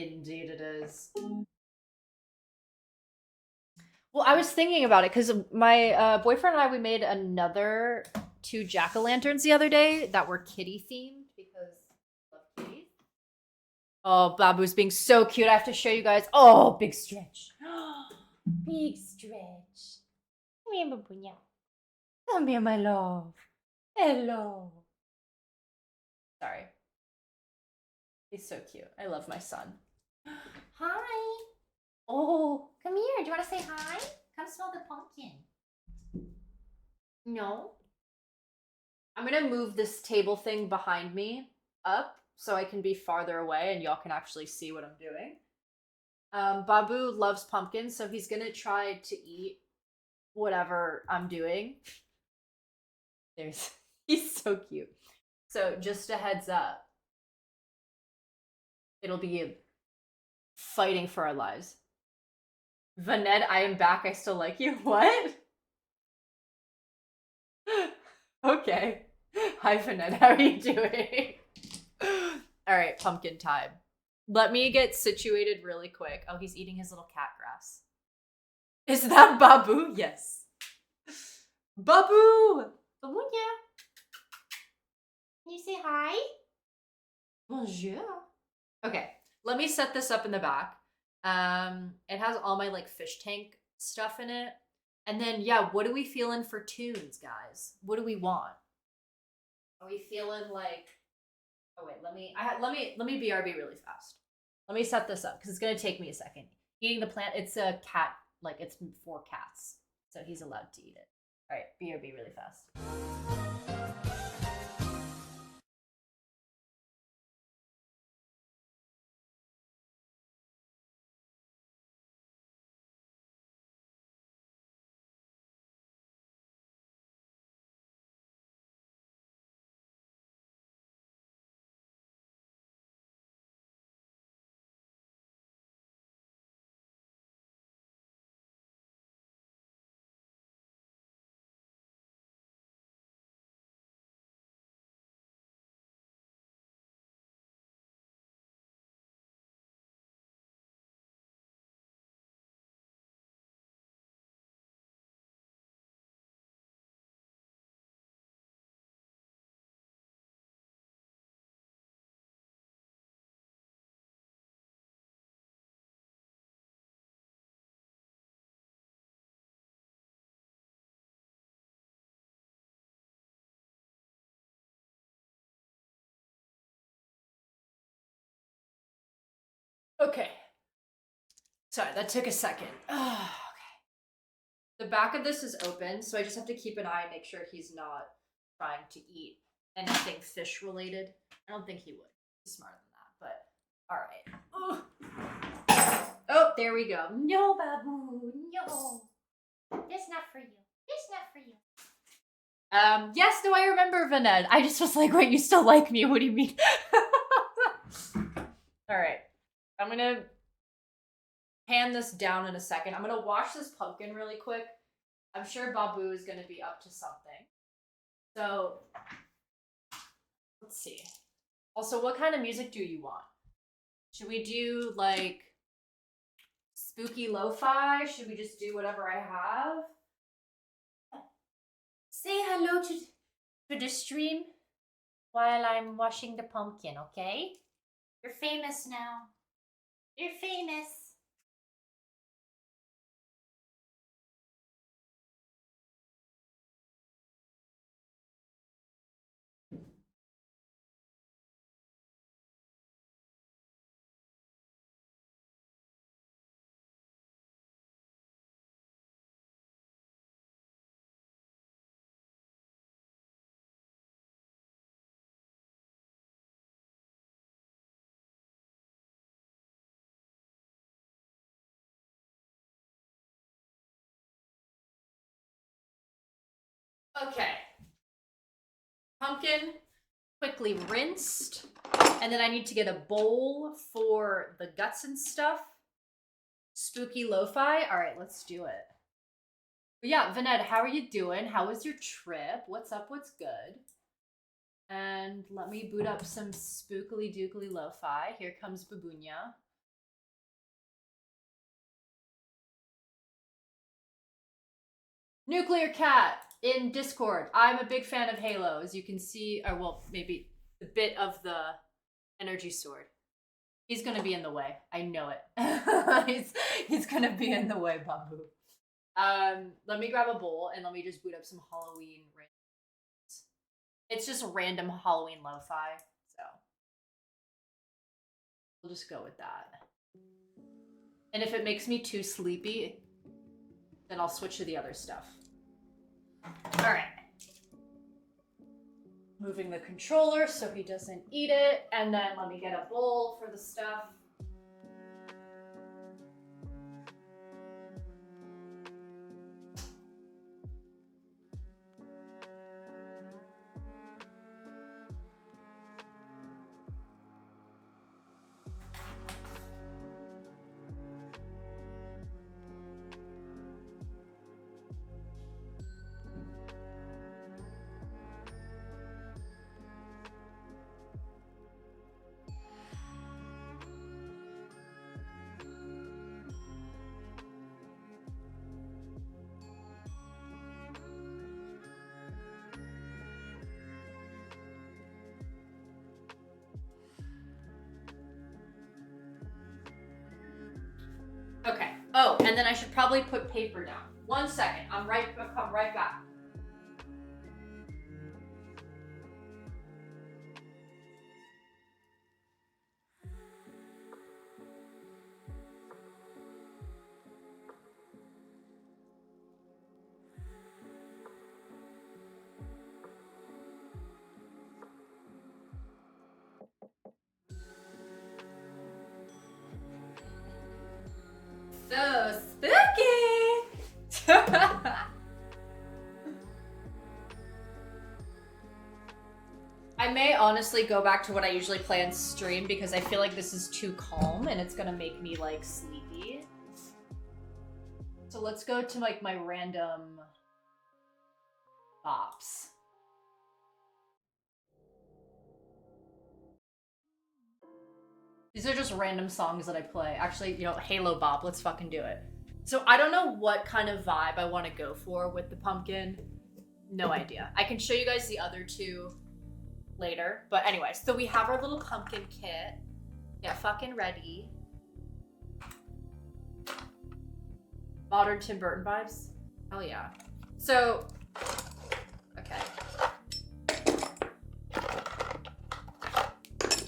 Indeed it is. Well, I was thinking about it because my boyfriend and I, we made another 2 jack-o'-lanterns the other day that were kitty themed because I love kitties. Oh, Babu's being so cute. I have to show you guys. Oh, big stretch. Big stretch. Come here, Babunya. Come here, my love. Hello. Sorry. He's so cute. I love my son. Hi. Oh, come here. Do you want to say hi? Come smell the pumpkin. No. I'm gonna move this table thing behind me up so I can be farther away and y'all can actually see what I'm doing. Babu loves pumpkins, so he's gonna try to eat whatever I'm doing. There's he's so cute. So just a heads up. It'll be fighting for our lives. Vaned, I am back. I still like you. What? Okay. Hi, Vaned. How are you doing? All right, pumpkin time. Let me get situated really quick. Oh, he's eating his little cat grass. Is that Babu? Yes. Babu! Babunya. Can you say hi? Bonjour. Okay, let me set this up in the back. It has all my like fish tank stuff in it. And then yeah, what are we feeling for tunes, guys? What do we want? Are we feeling like oh wait, let me BRB really fast. Let me set this up because it's gonna take me a second. Eating the plant, it's a cat, like it's for cats. So he's allowed to eat it. Alright, BRB really fast. Okay. Sorry, that took a second. Okay. The back of this is open, so I just have to keep an eye and make sure he's not trying to eat anything fish related. I don't think he would. He's smarter than that, but alright. Oh, there we go. No, Babu, no. That's not for you. That's not for you. Yes, no, I remember Vaned. I just was like, wait, you still like me? What do you mean? Alright. I'm gonna hand this down in a second. I'm gonna wash this pumpkin really quick. I'm sure Babu is gonna be up to something. So let's see. Also, what kind of music do you want? Should we do like spooky lo-fi? Should we just do whatever I have? Say hello to the stream while I'm washing the pumpkin, okay? You're famous now. You're famous. Okay. Pumpkin quickly rinsed. And then I need to get a bowl for the guts and stuff. Spooky lo-fi. All right, let's do it. But yeah, Vaned, how are you doing? How was your trip? What's up? What's good? And let me boot up some spookily dookily lo-fi. Here comes Babunya. Nuclear Cat in Discord. I'm a big fan of Halo, as you can see, or well, maybe a bit of the energy sword. He's gonna be in the way. I know it. he's gonna be in the way, Babu. Let me grab a bowl and let me just boot up some Halloween. It's just random Halloween lo-fi, so we'll just go with that. And if it makes me too sleepy, then I'll switch to the other stuff. All right. Moving the controller so he doesn't eat it, and then let me get a bowl for the stuff. Okay. Oh, and then I should probably put paper down. 1 second. I'll come right back. So spooky! I may honestly go back to what I usually play on stream because I feel like this is too calm and it's gonna make me like sleepy. So let's go to like my random bops. These are just random songs that I play. Actually, you know, Halo Bop, let's fucking do it. So I don't know what kind of vibe I want to go for with the pumpkin. No idea. I can show you guys the other two later. But anyway, so we have our little pumpkin kit. Get fucking ready. Modern Tim Burton vibes? Hell yeah. So, okay.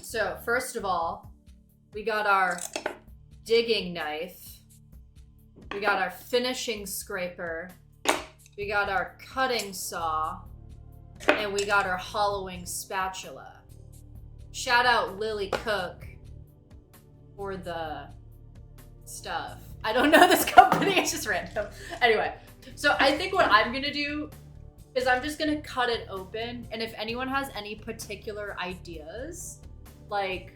So, first of all, we got our digging knife. We got our finishing scraper. We got our cutting saw. And we got our hollowing spatula. Shout out Lily Cook for the stuff. I don't know this company, it's just random. Anyway, so I think what I'm gonna do is I'm just gonna cut it open, and if anyone has any particular ideas, like,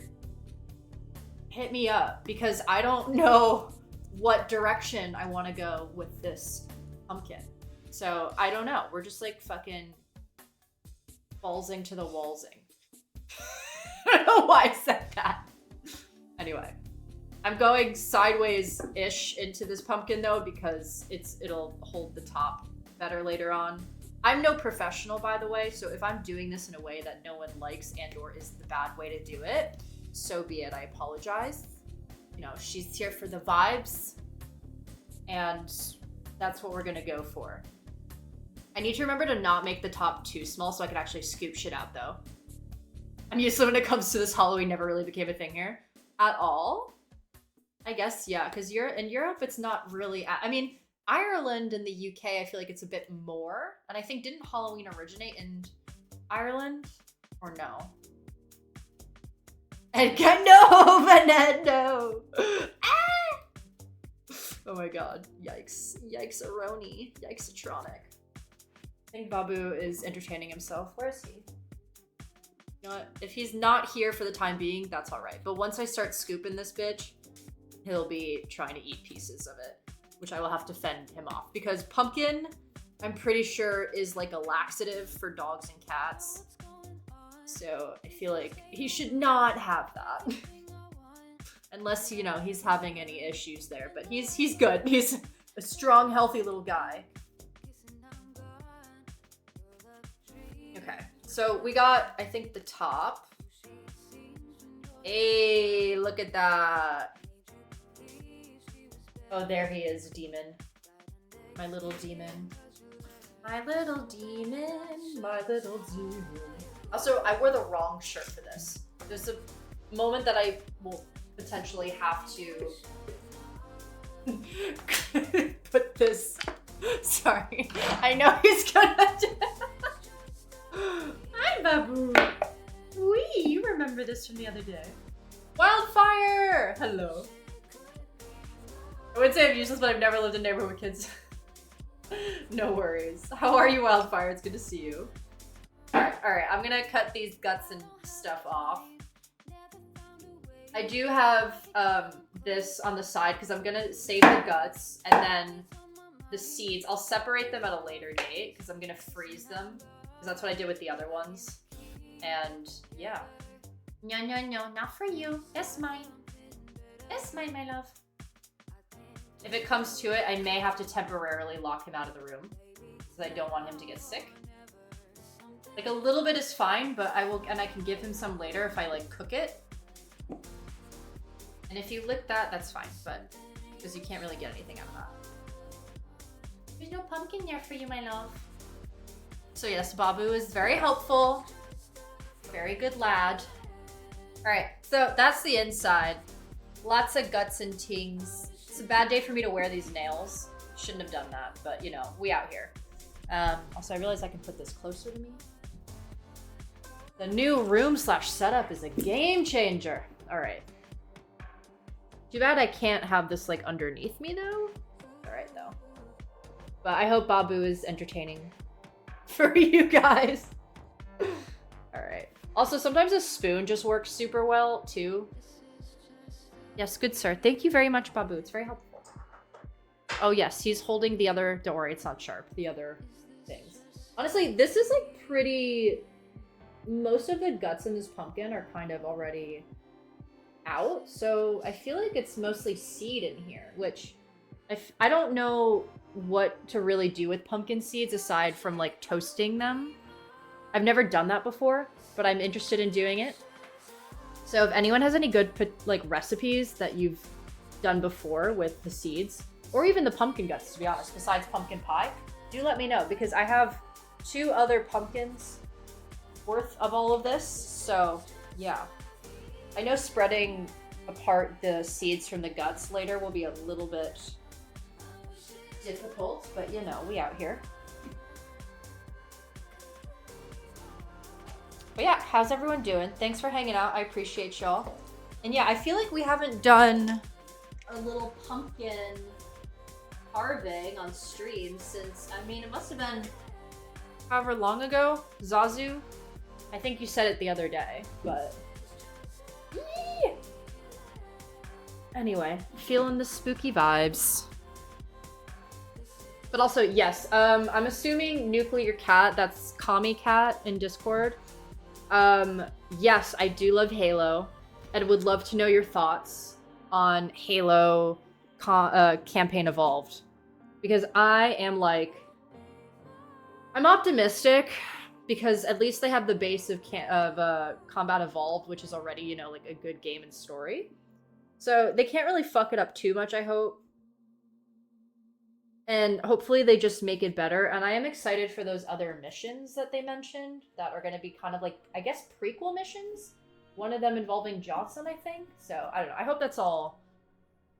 hit me up, because I don't know what direction I want to go with this pumpkin. So I don't know. We're just like fucking ballsing to the wallsing. I don't know why I said that. Anyway, I'm going sideways-ish into this pumpkin though, because it'll hold the top better later on. I'm no professional, by the way, so if I'm doing this in a way that no one likes and or is the bad way to do it, so be it. I apologize. You know, she's here for the vibes, and that's what we're gonna go for. I need to remember to not make the top too small so I can actually scoop shit out though. I'm used to when it comes to this Halloween never really became a thing here at all. I guess, yeah, because in Europe it's not really, I mean, Ireland and the UK, I feel like it's a bit more. And I think, didn't Halloween originate in Ireland? Or no? And no, Manette, no. Ah! Oh my god, yikes. Yikes-a-roni. Yikes-atronic. I think Babu is entertaining himself. Where is he? You know what? If he's not here for the time being, that's alright. But once I start scooping this bitch, he'll be trying to eat pieces of it, which I will have to fend him off. Because pumpkin, I'm pretty sure, is like a laxative for dogs and cats. So I feel like he should not have that. Unless, you know, he's having any issues there. But he's good. He's a strong, healthy little guy. So we got, I think, the top. Hey, look at that. Oh, there he is, demon. My little demon. My little demon. My little demon. Also, I wore the wrong shirt for this. There's a moment that I will potentially have to put this. Sorry. I know he's gonna do. Hi, Babu. Wee, you remember this from the other day. Wildfire! Hello. I would say I'm useless, but I've never lived in a neighborhood with kids. No worries. How are you, Wildfire? It's good to see you. Alright, I'm gonna cut these guts and stuff off. I do have this on the side because I'm gonna save the guts and then the seeds. I'll separate them at a later date because I'm gonna freeze them because that's what I did with the other ones. And yeah. No, not for you. That's mine. That's mine, my love. If it comes to it, I may have to temporarily lock him out of the room because I don't want him to get sick. Like a little bit is fine, but I can give him some later if I like cook it. And if you lick that, that's fine, but because you can't really get anything out of that. There's no pumpkin there for you, my love. So yes, Babu is very helpful. Very good lad. All right, so that's the inside. Lots of guts and tings. It's a bad day for me to wear these nails. Shouldn't have done that, but you know, we out here. Also, I realized I can put this closer to me. The new room / setup is a game changer. All right. Too bad I can't have this like underneath me though. All right though. But I hope Babu is entertaining for you guys. All right. Also, sometimes a spoon just works super well too. Yes, good sir. Thank you very much, Babu. It's very helpful. Oh yes, he's holding the other, don't worry, it's not sharp. The other things. Honestly, this is like pretty, most of the guts in this pumpkin are kind of already out. So I feel like it's mostly seed in here, which I don't know what to really do with pumpkin seeds aside from like toasting them. I've never done that before, but I'm interested in doing it. So if anyone has any good like recipes that you've done before with the seeds, or even the pumpkin guts, to be honest, besides pumpkin pie, do let me know because I have 2 other pumpkins worth of all of this. So yeah, I know spreading apart the seeds from the guts later will be a little bit difficult, but you know, we out here. But yeah, how's everyone doing? Thanks for hanging out. I appreciate y'all. And yeah, I feel like we haven't done a little pumpkin carving on stream since, I mean, it must have been however long ago. Zazu, I think you said it the other day, but yee! Anyway, feeling the spooky vibes. But also, yes, I'm assuming Nuclear Cat, that's Kami Cat in Discord. Yes, I do love Halo and would love to know your thoughts on Halo Campaign Evolved. Because I am like, I'm optimistic because at least they have the base of Combat Evolved, which is already, you know, like a good game and story. So they can't really fuck it up too much, I hope. And hopefully they just make it better. And I am excited for those other missions that they mentioned that are going to be kind of like, I guess, prequel missions. One of them involving Johnson, I think. So, I don't know. I hope that's all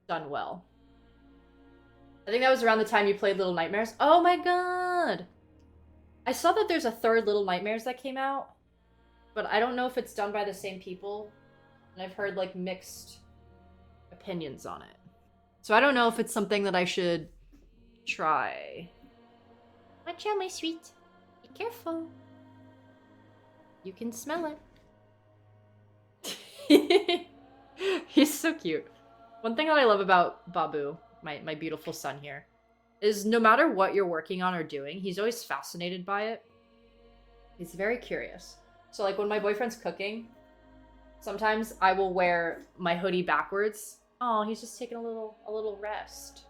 done well. I think that was around the time you played Little Nightmares. Oh my god! I saw that there's a 3rd Little Nightmares that came out. But I don't know if it's done by the same people. And I've heard, like, mixed opinions on it. So I don't know if it's something that I should try. Watch out, my sweet. Be careful. You can smell it. He's so cute. One thing that I love about Babu, my beautiful son here, is no matter what you're working on or doing, he's always fascinated by it. He's very curious. So like when my boyfriend's cooking, sometimes I will wear my hoodie backwards. Oh, he's just taking a little rest.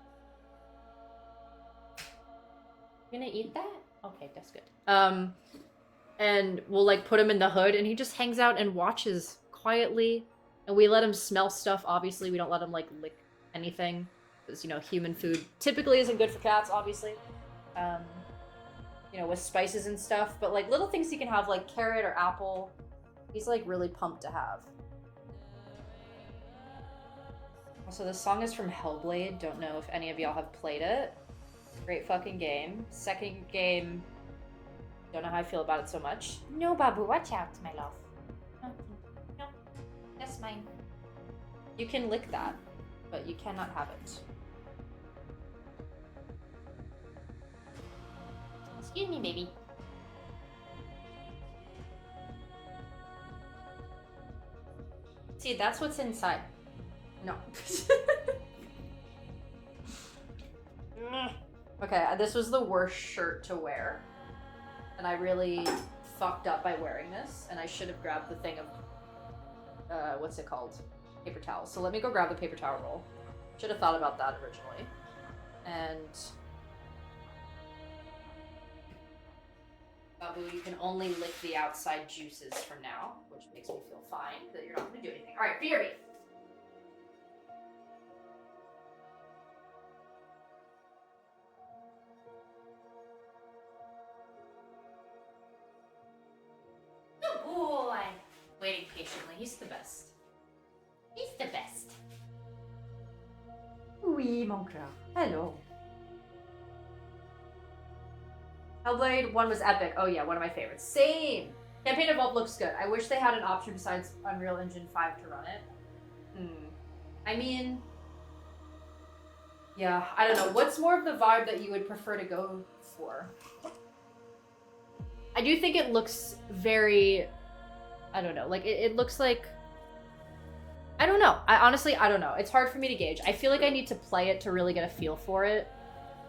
You gonna eat that? Okay, that's good. And we'll like put him in the hood and he just hangs out and watches quietly. And we let him smell stuff. Obviously, we don't let him like lick anything. Because, you know, human food typically isn't good for cats, obviously. You know, with spices and stuff. But like little things he can have, like carrot or apple. He's like really pumped to have. Also, this song is from Hellblade. Don't know if any of y'all have played it. Great fucking game. Second game, don't know how I feel about it so much. No, Babu, watch out, my love. No, no, that's mine. You can lick that, but you cannot have it. Excuse me, baby. See, that's what's inside. No. Okay, this was the worst shirt to wear. And I really fucked up by wearing this. And I should have grabbed the thing of, what's it called? Paper towel. So let me go grab the paper towel roll. Should have thought about that originally. And... Babu, you can only lick the outside juices for now, which makes me feel fine that you're not going to do anything. All right, BRB. Good boy. Waiting patiently. He's the best. He's the best. Oui, mon cœur. Hello. Hellblade 1 was epic. Oh yeah, one of my favorites. Same! Campaign Evolved looks good. I wish they had an option besides Unreal Engine 5 to run it. I mean... Yeah, I don't know. What's more of the vibe that you would prefer to go for? I do think it looks very... I don't know. Like, it looks like... I don't know. Honestly, I don't know. It's hard for me to gauge. I feel like I need to play it to really get a feel for it.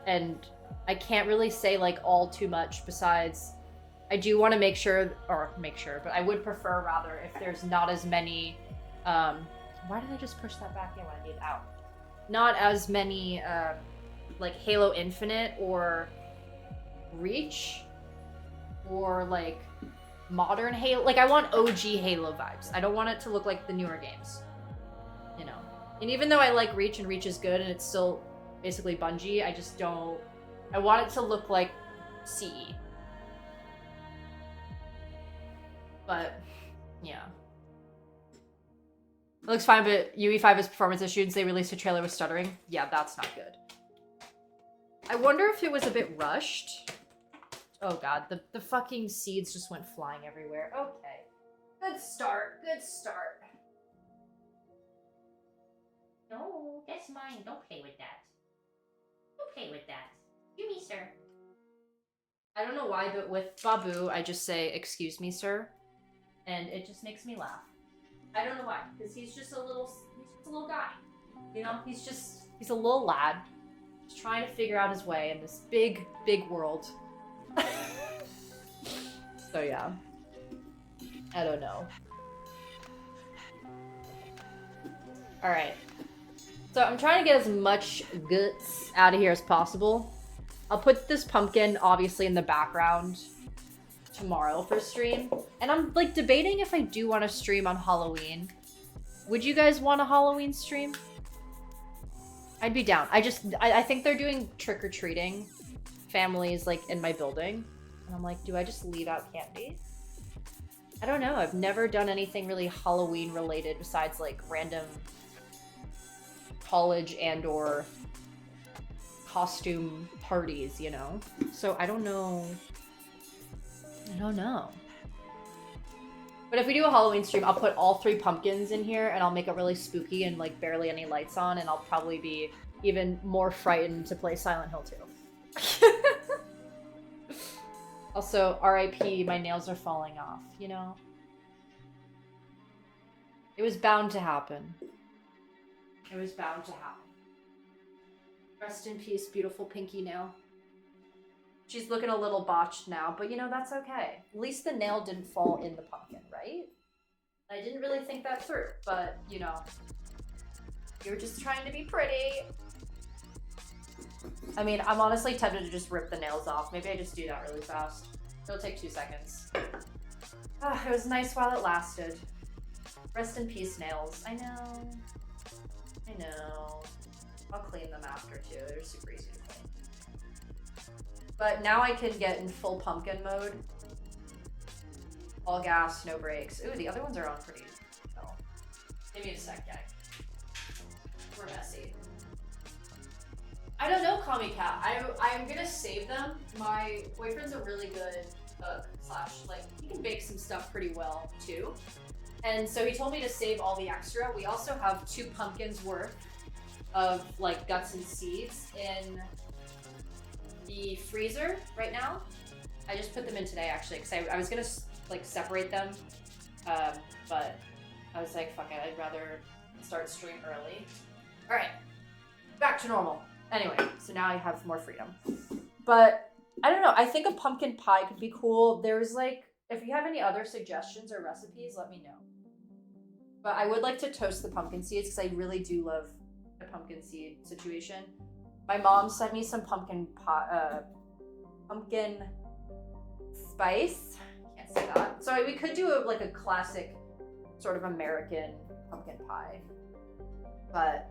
And... I can't really say like all too much besides I do want to make sure, but I would prefer rather if there's not as many, why did I just push that back in when I need it out? Not as many, like Halo Infinite or Reach or like modern Halo. Like I want OG Halo vibes. I don't want it to look like the newer games, you know? And even though I like Reach and Reach is good and it's still basically Bungie, I just don't, I want it to look like CE. But, yeah. It looks fine, but UE5 has performance issues. They released a trailer with stuttering. Yeah, that's not good. I wonder if it was a bit rushed. Oh god, the fucking seeds just went flying everywhere. Okay. Good start. Good start. No, that's mine. Don't play with that. Don't play with that. You me, sir. I don't know why, but with Babu, I just say, "Excuse me, sir," and it just makes me laugh. I don't know why, because he's just a little guy. You know, he's a little lad, just trying to figure out his way in this big, big world. So yeah, I don't know. All right, so I'm trying to get as much guts out of here as possible. I'll put this pumpkin, obviously, in the background tomorrow for stream. And I'm, like, debating if I do want to stream on Halloween. Would you guys want a Halloween stream? I'd be down. I think they're doing trick-or-treating families, like, in my building. And I'm like, do I just leave out candy? I don't know. I've never done anything really Halloween-related besides, like, random college and or costume parties, you know? So I don't know. I don't know. But if we do a Halloween stream, I'll put all 3 pumpkins in here and I'll make it really spooky and like barely any lights on, and I'll probably be even more frightened to play Silent Hill 2. Also, RIP, my nails are falling off, you know? It was bound to happen. It was bound to happen. Rest in peace, beautiful pinky nail. She's looking a little botched now, but you know, that's okay. At least the nail didn't fall in the pumpkin, right? I didn't really think that through, but you know, you're just trying to be pretty. I mean, I'm honestly tempted to just rip the nails off. Maybe I just do that really fast. It'll take 2 seconds. Ah, it was nice while it lasted. Rest in peace, nails. I know. I know. I'll clean them after too. They're super easy to clean. But now I can get in full pumpkin mode. All gas, no brakes. Ooh, the other ones are on pretty well. Give me a sec, gang. We're messy. I don't know, Call Me Cat. I'm gonna save them. My boyfriend's a really good cook / like he can bake some stuff pretty well too. And so he told me to save all the extra. We also have 2 pumpkins worth of like guts and seeds in the freezer right now. I just put them in today actually because I was gonna like separate them, but I was like, fuck it, I'd rather start stream early. All right, back to normal. Anyway, so now I have more freedom. But I don't know, I think a pumpkin pie could be cool. There's like, if you have any other suggestions or recipes, let me know. But I would like to toast the pumpkin seeds because I really do love a pumpkin seed situation. My mom sent me some pumpkin spice. Can't say that. So we could do like a classic sort of American pumpkin pie. But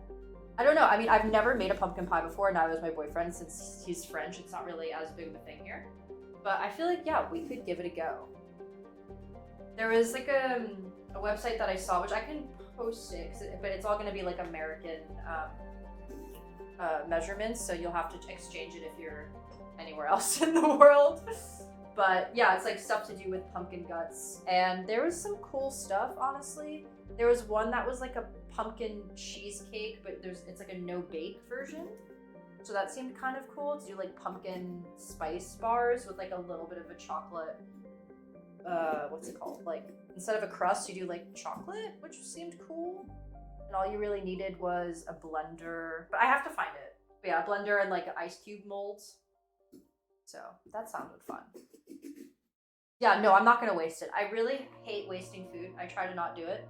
I don't know. I mean, I've never made a pumpkin pie before, neither has my boyfriend. Since he's French, it's not really as big of a thing here. But I feel like, yeah, we could give it a go. There was like a website that I saw, which I can post it, but it's all going to be like American measurements, so you'll have to exchange it if you're anywhere else in the world. But yeah, it's like stuff to do with pumpkin guts. And there was some cool stuff, honestly. There was one that was like a pumpkin cheesecake, but it's like a no-bake version. So that seemed kind of cool to do like pumpkin spice bars with like a little bit of a chocolate, what's it called? Like instead of a crust, you do like chocolate, which seemed cool. And all you really needed was a blender, but I have to find it. But yeah, a blender and like ice cube molds. So that sounded fun. Yeah, no, I'm not gonna waste it. I really hate wasting food. I try to not do it.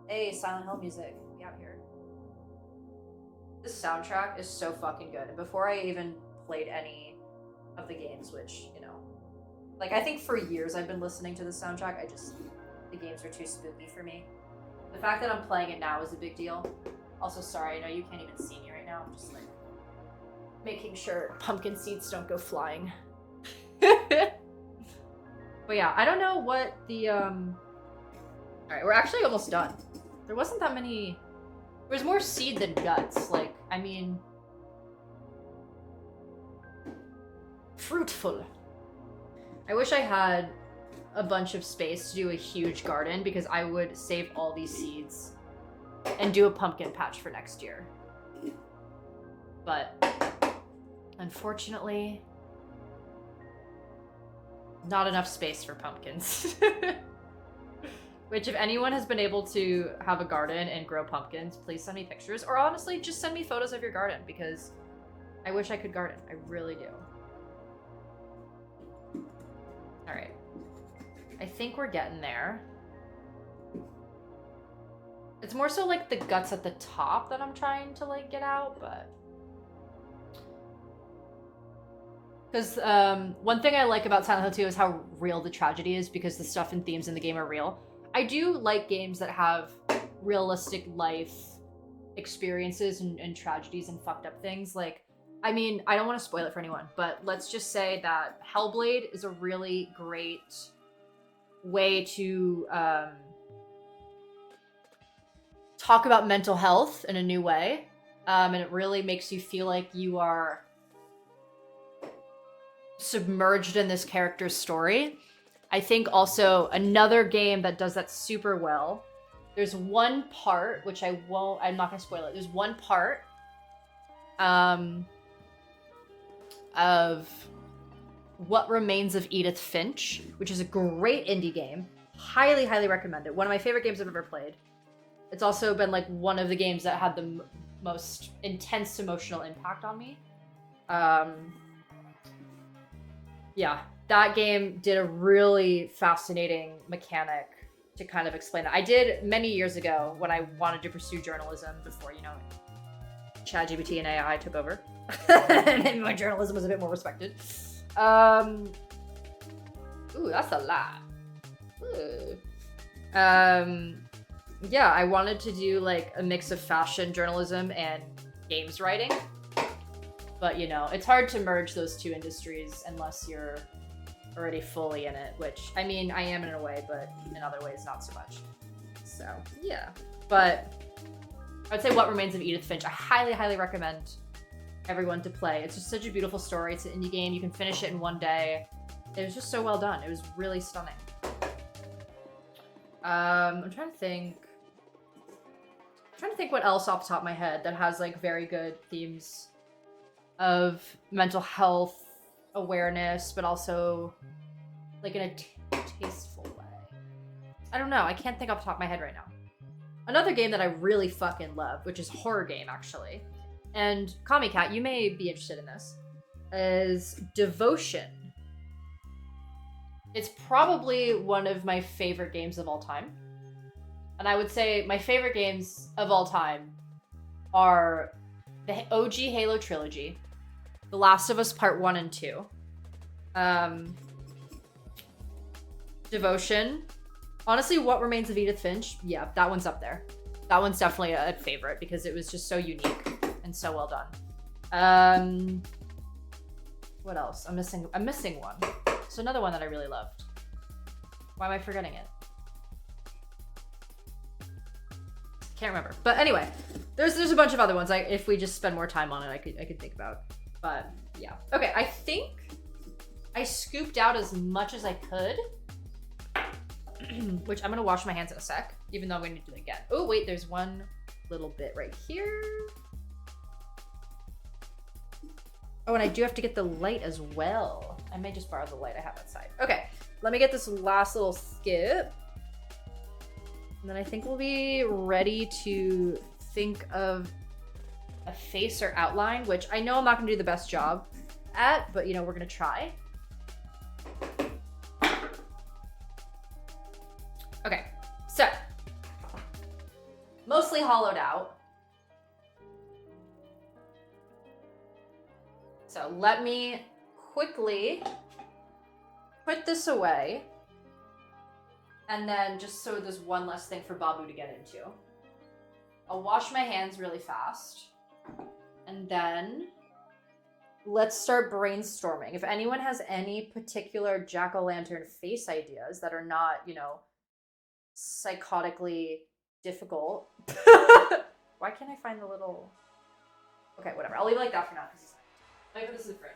Hey, Silent Hill music, be out here. This soundtrack is so fucking good. And before I even played any of the games, which, you know, like I think for years I've been listening to the soundtrack. The games are too spooky for me. The fact that I'm playing it now is a big deal. Also, sorry, I know you can't even see me right now. I'm just like making sure pumpkin seeds don't go flying. But yeah, I don't know what the all right, we're actually almost done. There wasn't that many. There was more seed than guts. Like, I mean, fruitful. I wish I had a bunch of space to do a huge garden because I would save all these seeds and do a pumpkin patch for next year. But unfortunately, not enough space for pumpkins. Which, if anyone has been able to have a garden and grow pumpkins, please send me pictures. Or honestly, just send me photos of your garden because I wish I could garden. I really do. All right. I think we're getting there. It's more so like the guts at the top that I'm trying to like get out, but because one thing I like about Silent Hill 2 is how real the tragedy is because the stuff and themes in the game are real. I do like games that have realistic life experiences and tragedies and fucked up things. Like, I mean, I don't want to spoil it for anyone, but let's just say that Hellblade is a really great way to talk about mental health in a new way. And it really makes you feel like you are submerged in this character's story. I think also another game that does that super well, there's one part, which I'm not gonna spoil it. There's one part of What Remains of Edith Finch, which is a great indie game. Highly, highly recommend it. One of my favorite games I've ever played. It's also been like one of the games that had the most intense emotional impact on me. Yeah, that game did a really fascinating mechanic to kind of explain that. I did many years ago when I wanted to pursue journalism before, you know, ChatGPT and AI took over. And my journalism was a bit more respected. Ooh, Ooh, that's a lot. Ooh. Yeah, I wanted to do like a mix of fashion journalism and games writing. But you know, it's hard to merge those two industries unless you're already fully in it, which I mean, I am in a way, but in other ways, not so much. So yeah, but I'd say What Remains of Edith Finch, I highly, highly recommend everyone to play. It's just such a beautiful story. It's an indie game. You can finish it in one day. It was just so well done. It was really stunning. I'm trying to think what else off the top of my head that has like very good themes of mental health awareness, but also like in a tasteful way. I don't know. I can't think off the top of my head right now. Another game that I really fucking love, which is a horror game actually, and Kami Cat, you may be interested in this, is Devotion. It's probably one of my favorite games of all time. And I would say my favorite games of all time are the OG Halo trilogy, The Last of Us Part 1 and 2, Devotion. Honestly, What Remains of Edith Finch, yeah, that one's up there. That one's definitely a favorite because it was just so unique and so well done. What else? I'm missing one. So another one that I really loved. Why am I forgetting it? Can't remember. But anyway, there's a bunch of other ones. If we just spend more time on it, I could think about. But yeah. Okay, I think I scooped out as much as I could. Which I'm gonna wash my hands in a sec, even though I'm gonna do it again. Oh wait, there's one little bit right here. Oh, and I do have to get the light as well. I may just borrow the light I have outside. Okay, let me get this last little skip. And then I think we'll be ready to think of a face or outline, which I know I'm not gonna do the best job at, but you know, we're gonna try. Okay, so mostly hollowed out. So let me quickly put this away. And then just so there's one less thing for Babu to get into. I'll wash my hands really fast. And then let's start brainstorming. If anyone has any particular jack-o'-lantern face ideas that are not, you know, psychotically difficult. Why can't I find the little... Okay, whatever. I'll leave it like that for now. Let me put this in the fridge.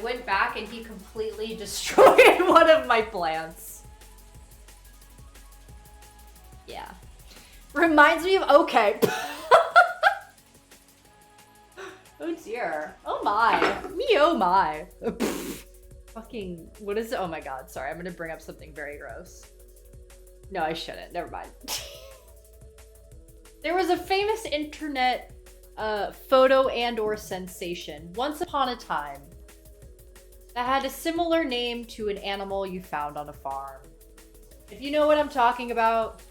Went back and he completely destroyed one of my plants. Yeah. Reminds me of okay. Oh dear. Oh my. Me oh my. Fucking, what is it? Oh my god, sorry. I'm gonna bring up something very gross. No, I shouldn't. Never mind. There was a famous internet photo and or sensation once upon a time that had a similar name to an animal you found on a farm. If you know what I'm talking about,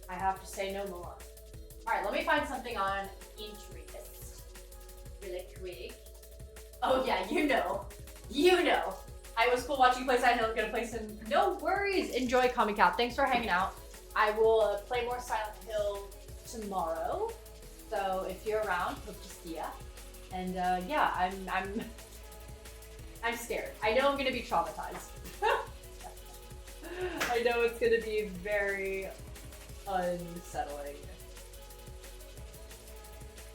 I have to say no more. All right, let me find something on Pinterest really quick. Oh yeah, you know. I was cool watching you play Silent Hill. Gonna play some. No worries. Enjoy, Comic Cap. Thanks for hanging out. I will play more Silent Hill tomorrow. So if you're around, hope to see ya. And yeah, I'm scared. I know I'm gonna be traumatized. I know it's gonna be very unsettling.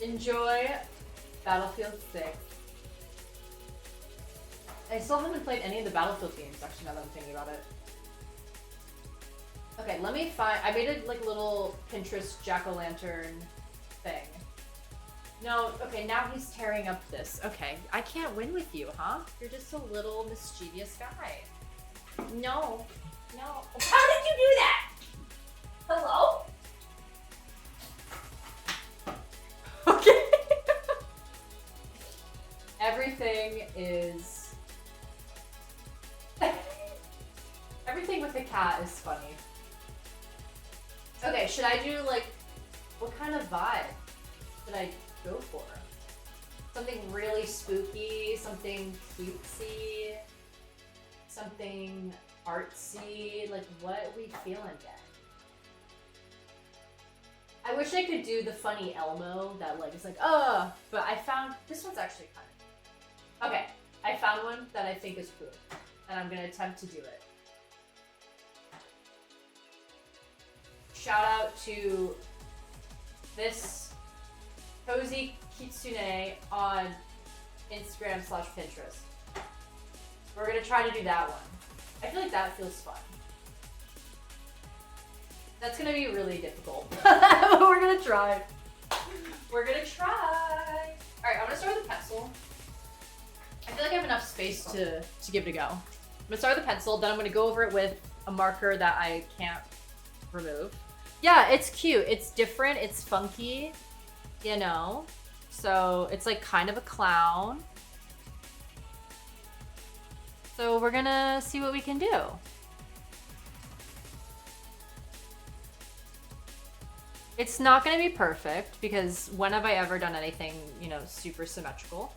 Enjoy Battlefield 6. I still haven't played any of the Battlefield games, actually, now that I'm thinking about it. Okay, let me find... I made a like little Pinterest jack-o'-lantern thing. No, okay, now he's tearing up this. Okay, I can't win with you, huh? You're just a little mischievous guy. No. No. How did you do that? Hello? Okay. Everything is... Everything with the cat is funny. Okay, should I do like... What kind of vibe should I go for? Something really spooky, something cutesy, something artsy, like what we feeling, gang? I wish I could do the funny Elmo that like is like, but I found, this one's actually kind of, okay, I found one that I think is cool, and I'm gonna attempt to do it. Shout out to this Cozy Kitsune on Instagram/Pinterest. We're gonna try to do that one. I feel like that feels fun. That's gonna be really difficult. But we're gonna try. We're gonna try. Alright, I'm gonna start with a pencil. I feel like I have enough space to give it a go. I'm gonna start with a pencil, then I'm gonna go over it with a marker that I can't remove. Yeah, it's cute. It's different. It's funky, you know? So it's like kind of a clown. So we're gonna see what we can do. It's not gonna be perfect because when have I ever done anything, you know, super symmetrical?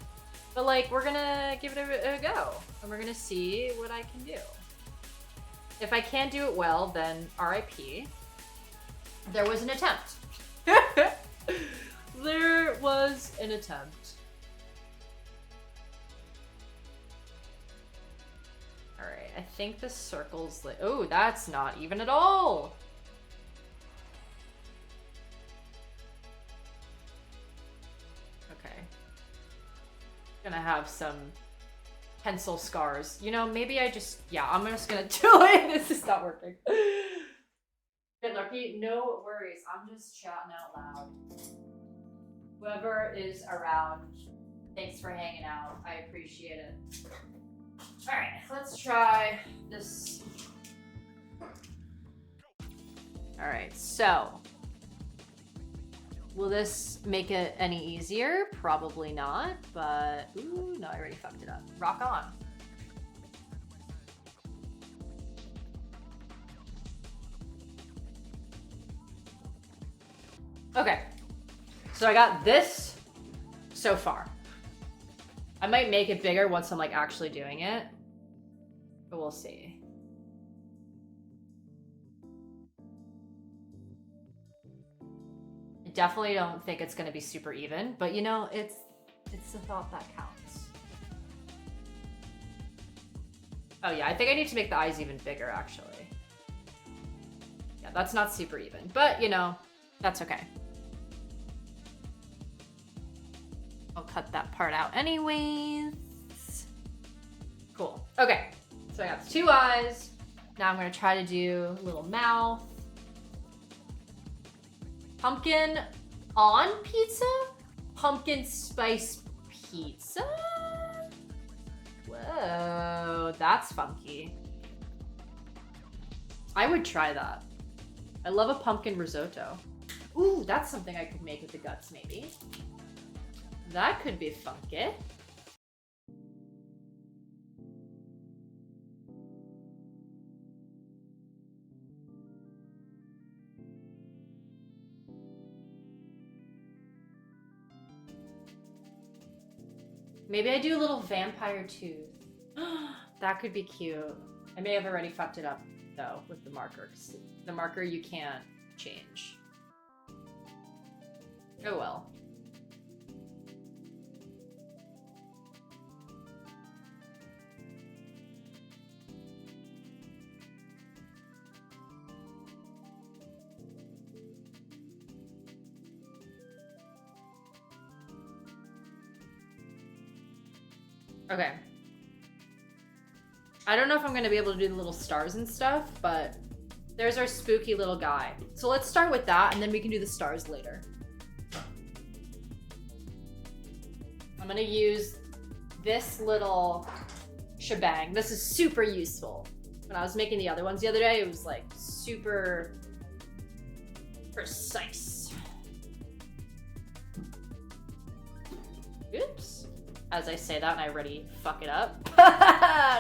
But like, we're gonna give it a go and we're gonna see what I can do. If I can't do it well, then RIP. There was an attempt. There was an attempt. All right, I think the circle's like, oh, that's not even at all. Okay. Gonna have some pencil scars. You know, maybe I just, yeah, I'm just gonna do it. This is not working. Good luck, Pete. No worries. I'm just chatting out loud. Whoever is around, thanks for hanging out. I appreciate it. All right, let's try this. All right, so will this make it any easier? Probably not, but ooh, no, I already fucked it up. Rock on. Okay, so I got this so far. I might make it bigger once I'm like actually doing it, but we'll see. I definitely don't think it's gonna be super even, but you know, it's the thought that counts. Oh yeah, I think I need to make the eyes even bigger actually. Yeah, that's not super even, but you know, that's okay. I'll cut that part out anyways. Cool. Okay, so I got the 2 eyes. Now I'm gonna try to do a little mouth. Pumpkin on pizza? Pumpkin spice pizza? Whoa, that's funky. I would try that. I love a pumpkin risotto. Ooh, that's something I could make with the guts maybe. That could be funky. Maybe I do a little vampire tooth. That could be cute. I may have already fucked it up, though, with the marker. 'Cause the marker you can't change. Oh well. Okay. I don't know if I'm gonna be able to do the little stars and stuff, but there's our spooky little guy. So let's start with that, and then we can do the stars later. I'm gonna use this little shebang. This is super useful. When I was making the other ones the other day, it was like super precise. Oops. As I say that and I already fuck it up.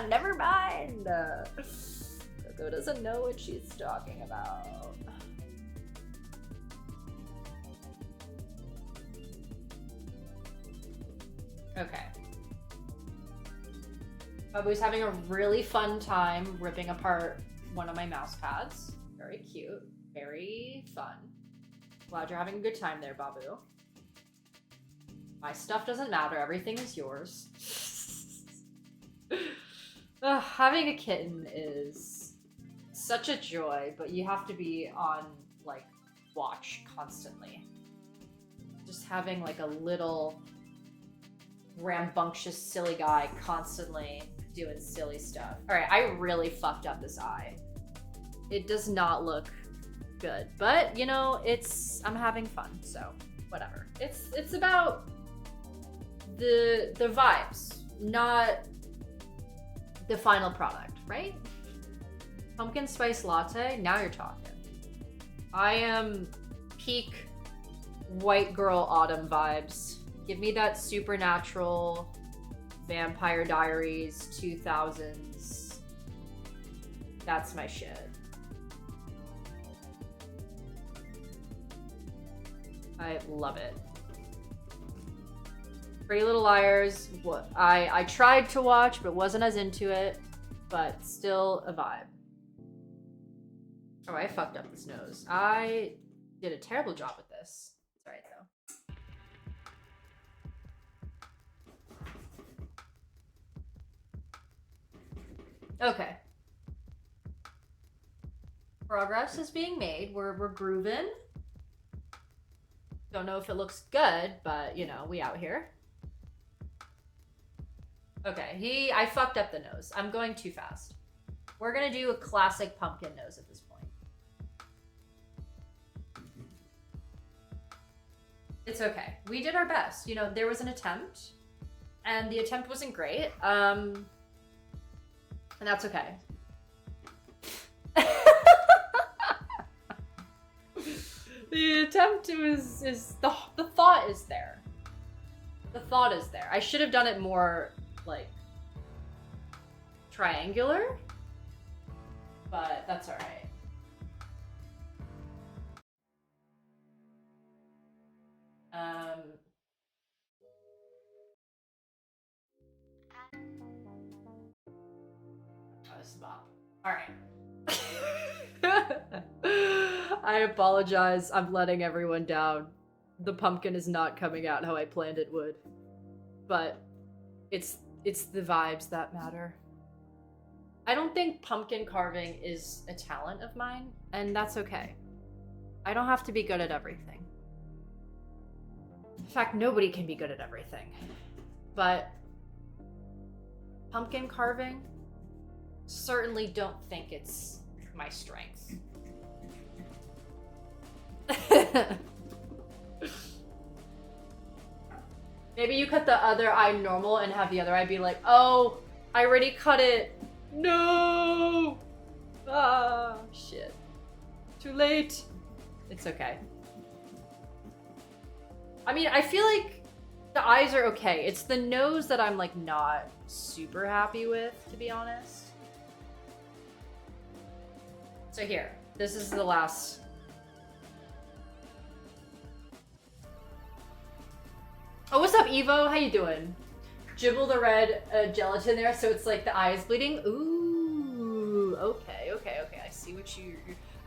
Never mind. Koko doesn't know what she's talking about. Okay. Babu's having a really fun time ripping apart one of my mouse pads. Very cute. Very fun. Glad you're having a good time there, Babu. My stuff doesn't matter. Everything is yours. Having a kitten is such a joy, but you have to be on, like, watch constantly. Just having, like, a little rambunctious, silly guy constantly doing silly stuff. Alright, I really fucked up this eye. It does not look good, but, you know, I'm having fun, so whatever. It's about the vibes, not the final product, right? Pumpkin spice latte, now you're talking. I am peak white girl autumn vibes. Give me that supernatural Vampire Diaries 2000s. That's my shit. I love it. Pretty Little Liars, what I tried to watch but wasn't as into it, but still a vibe. Oh, I fucked up this nose. I did a terrible job with this. It's alright though. Okay. Progress is being made. We're grooving. Don't know if it looks good, but you know, we out here. Okay, I fucked up the nose. I'm going too fast. We're gonna do a classic pumpkin nose at this point. It's okay. We did our best. You know, there was an attempt, and the attempt wasn't great. And that's okay. The attempt is the thought is there. The thought is there. I should have done it more like triangular, but that's all right. Oh, this is Bob. All right. I apologize. I'm letting everyone down. The pumpkin is not coming out how I planned it would, but it's the vibes that matter. I don't think pumpkin carving is a talent of mine, and that's okay. I don't have to be good at everything. In fact, nobody can be good at everything. But pumpkin carving, certainly don't think it's my strength. Maybe you cut the other eye normal and have the other eye be like, oh, I already cut it. No! Ah, shit. Too late. It's okay. I mean, I feel like the eyes are okay. It's the nose that I'm like not super happy with, to be honest. So here, this is the last. Oh, what's up, Evo? How you doing? Jibble the red gelatin there, so it's like the eye is bleeding. Ooh, okay. I see what you're.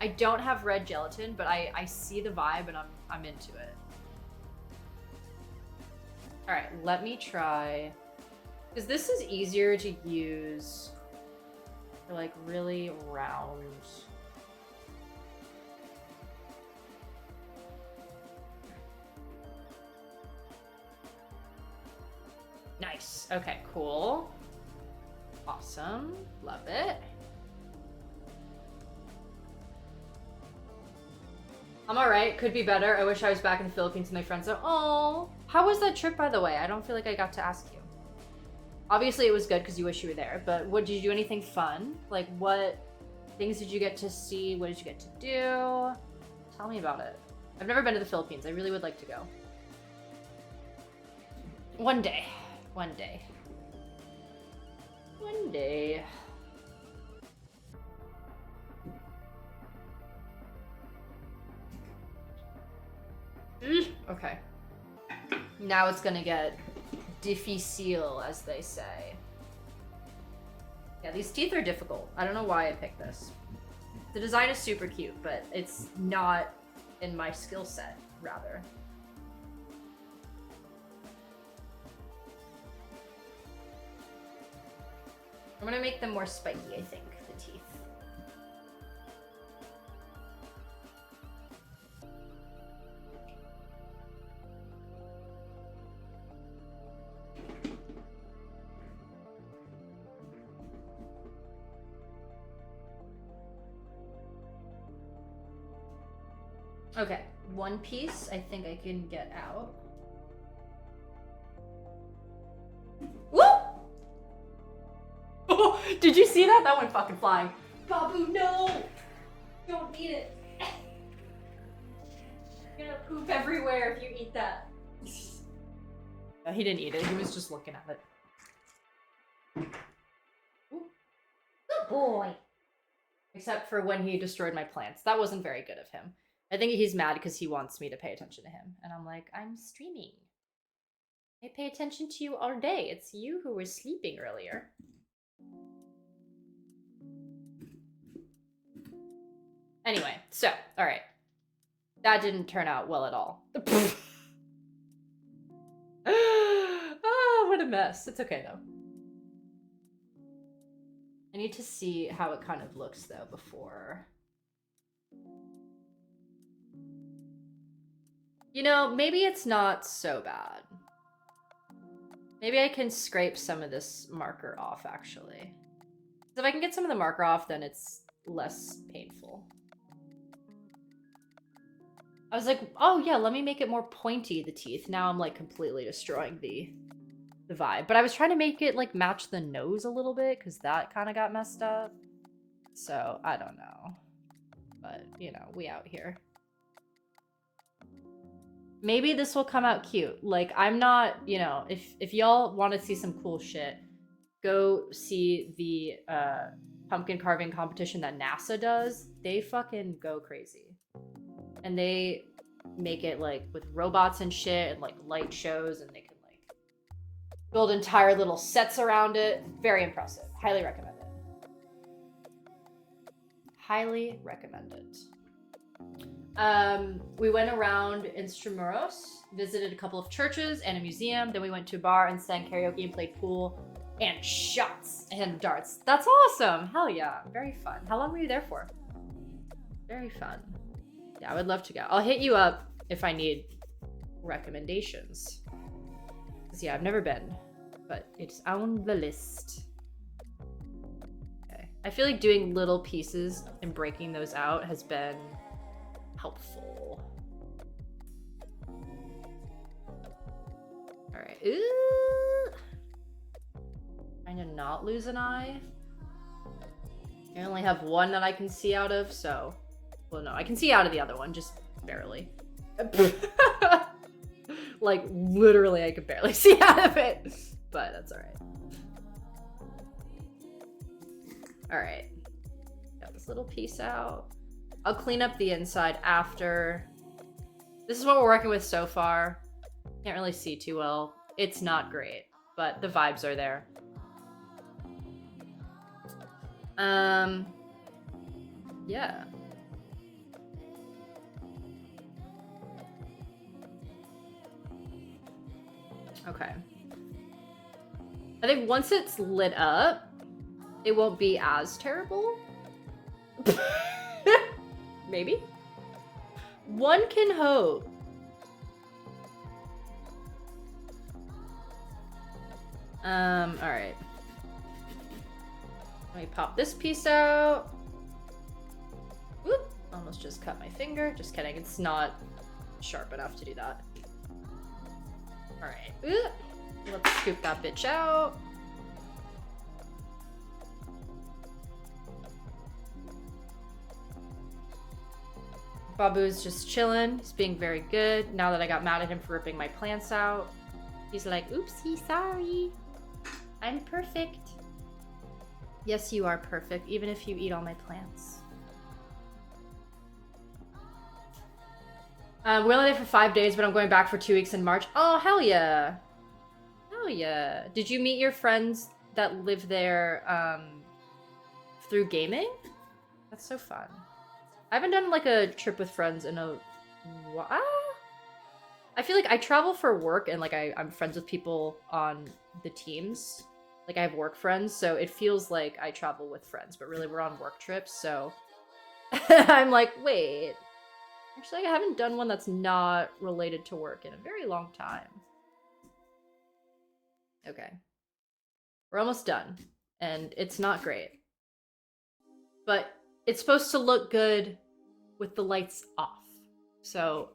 I don't have red gelatin, but I see the vibe and I'm into it. All right, let me try, because this is easier to use for like really round. Nice. Okay, cool. Awesome. Love it. I'm alright. Could be better. I wish I was back in the Philippines with my friends. Oh, how was that trip, by the way? I don't feel like I got to ask you. Obviously, it was good because you wish you were there. But what, did you do anything fun? Like, what things did you get to see? What did you get to do? Tell me about it. I've never been to the Philippines. I really would like to go. One day. One day. One day. Okay. Now it's gonna get difficile, as they say. Yeah, these teeth are difficult. I don't know why I picked this. The design is super cute, but it's not in my skill set, rather. I'm gonna make them more spiky, I think, the teeth. Okay, one piece I think I can get out. Woo! Oh, did you see that? That went fucking flying. Babu, no! Don't eat it. You're gonna poop everywhere if you eat that. No, he didn't eat it. He was just looking at it. Ooh. Good boy. Except for when he destroyed my plants. That wasn't very good of him. I think he's mad because he wants me to pay attention to him. And I'm like, I'm streaming. I pay attention to you all day. It's you who was sleeping earlier. Anyway, so, all right. That didn't turn out well at all. Ah, what a mess. It's okay, though. I need to see how it kind of looks, though, before... You know, maybe it's not so bad. Maybe I can scrape some of this marker off, actually. If I can get some of the marker off, then it's less painful. I was like, oh yeah, let me make it more pointy, the teeth. Now I'm like completely destroying the vibe. But I was trying to make it like match the nose a little bit because that kind of got messed up. So I don't know. But, you know, we out here. Maybe this will come out cute. Like, I'm not, you know, if y'all want to see some cool shit, go see the pumpkin carving competition that NASA does. They fucking go crazy. And they make it, like, with robots and shit and, like, light shows, and they can, like, build entire little sets around it. Very impressive. Highly recommend it. Highly recommend it. We went around Intramuros, visited a couple of churches and a museum. Then we went to a bar and sang karaoke and played pool and shots and darts. That's awesome. Hell yeah. Very fun. How long were you there for? Very fun. Yeah, I would love to go. I'll hit you up if I need recommendations. Because yeah, I've never been, but it's on the list. Okay. I feel like doing little pieces and breaking those out has been helpful. All right. Ooh. Trying to not lose an eye. I only have one that I can see out of, so... Well, no, I can see out of the other one, just barely. Like, literally, I could barely see out of it. But that's all right. All right. Got this little piece out. I'll clean up the inside after. This is what we're working with so far. Can't really see too well. It's not great. but the vibes are there. Yeah. Okay. I think once it's lit up, it won't be as terrible. Maybe? One can hope. Alright. Let me pop this piece out. Whoop! Almost just cut my finger. Just kidding, it's not sharp enough to do that. Alright. Let's scoop that bitch out. Babu's just chilling. He's being very good. Now that I got mad at him for ripping my plants out, he's like, oopsie, sorry. I'm perfect. Yes, you are perfect, even if you eat all my plants. We're only there for 5 days, but I'm going back for 2 weeks in March. Oh, hell yeah. Hell yeah. Did you meet your friends that live there through gaming? That's so fun. I haven't done like a trip with friends in a while. I feel like I travel for work and like I'm friends with people on the teams. Like I have work friends, so it feels like I travel with friends, but really we're on work trips, so I'm like, wait. Actually, I haven't done one that's not related to work in a very long time. Okay. We're almost done, and it's not great. But it's supposed to look good with the lights off. So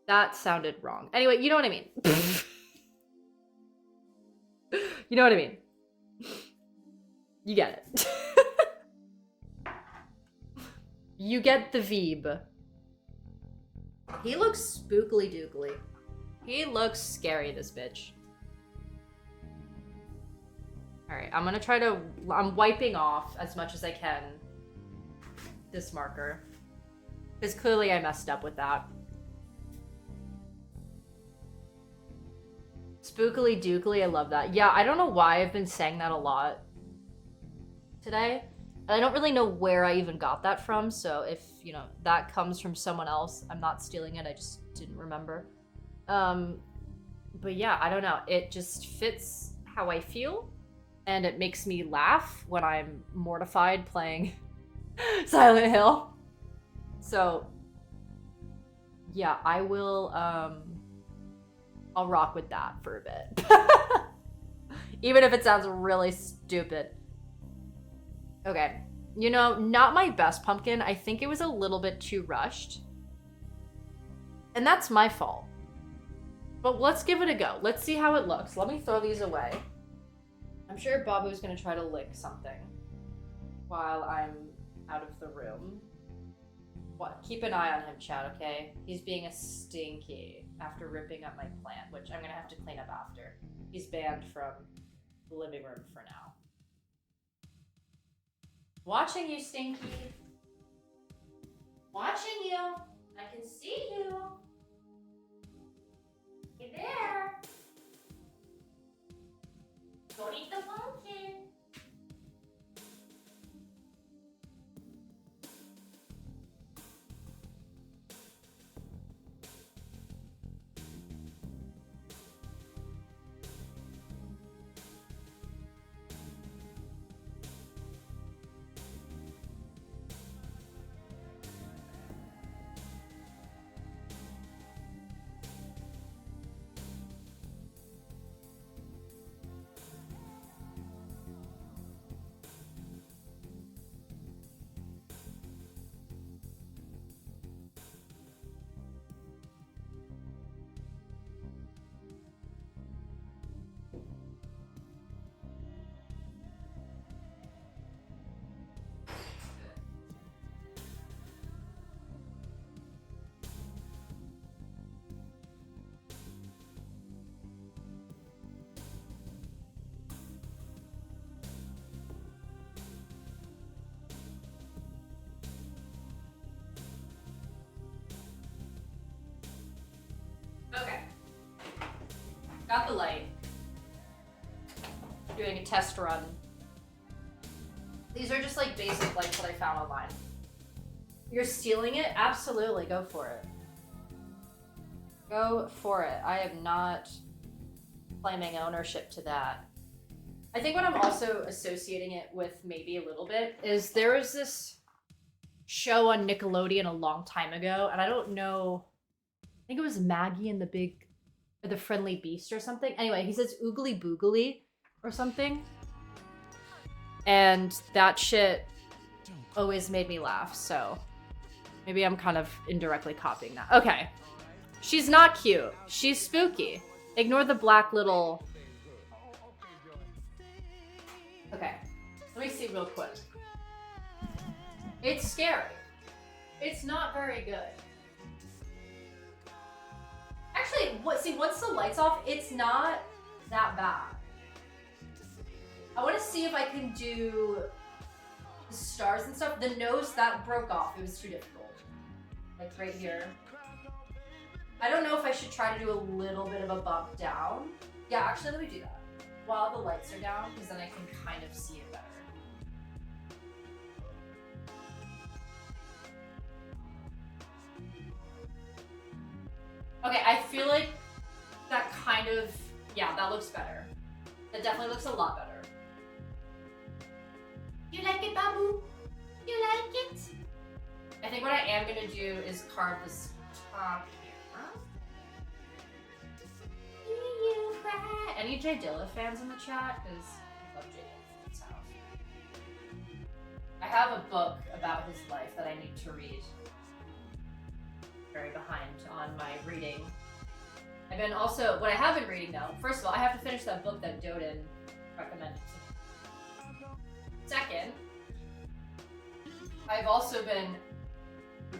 that sounded wrong. Anyway, you know what I mean. You know what I mean. You get it. You get the Veeb. He looks spookily dookly. He looks scary, this bitch. Alright, I'm gonna try to... I'm wiping off as much as I can this marker. Because clearly I messed up with that. Spookily dookly, I love that. Yeah, I don't know why I've been saying that a lot today. And I don't really know where I even got that from, so if, you know, that comes from someone else, I'm not stealing it, I just didn't remember. But yeah, I don't know. It just fits how I feel, and it makes me laugh when I'm mortified playing Silent Hill. So, yeah, I will, I'll rock with that for a bit. Even if it sounds really stupid. Okay. You know, not my best pumpkin. I think it was a little bit too rushed. And that's my fault. But let's give it a go. Let's see how it looks. Let me throw these away. I'm sure Babu's gonna try to lick something while I'm out of the room. What? Keep an eye on him, chat, okay? He's being a stinky after ripping up my plant, which I'm gonna have to clean up after. He's banned from the living room for now. Watching you, Stinky. Watching you. I can see you. You there. Don't eat the pumpkin. Okay. Got the light. doing a test run. These are just like basic lights that I found online. You're stealing it? Absolutely, go for it. Go for it. I am not claiming ownership to that. I think what I'm also associating it with maybe a little bit is there was this show on Nickelodeon a long time ago, and I don't know, I think it was Maggie and the Friendly Beast or something. Anyway, he says oogly boogly or something. And that shit always made me laugh, so maybe I'm kind of indirectly copying that. Okay. She's not cute. She's spooky. Ignore the black little... Okay. Let me see real quick. It's scary. It's not very good. Actually, once the light's off, it's not that bad. I want to see if I can do the stars and stuff. The nose, that broke off. It was too difficult. Like right here. I don't know if I should try to do a little bit of a bump down. Yeah, actually, let me do that while the lights are down, because then I can kind of see it better. Okay, I feel like that kind of, yeah, that looks better. That definitely looks a lot better. You like it, Babu? You like it? I think what I am gonna do is carve this top here. You cry. Any J Dilla fans in the chat? Because I love J Dilla in his house. I have a book about his life that I need to read. Very behind on my reading. I've been also, what I have been reading though, first of all, I have to finish that book that Doden recommended to me. Second, I've also been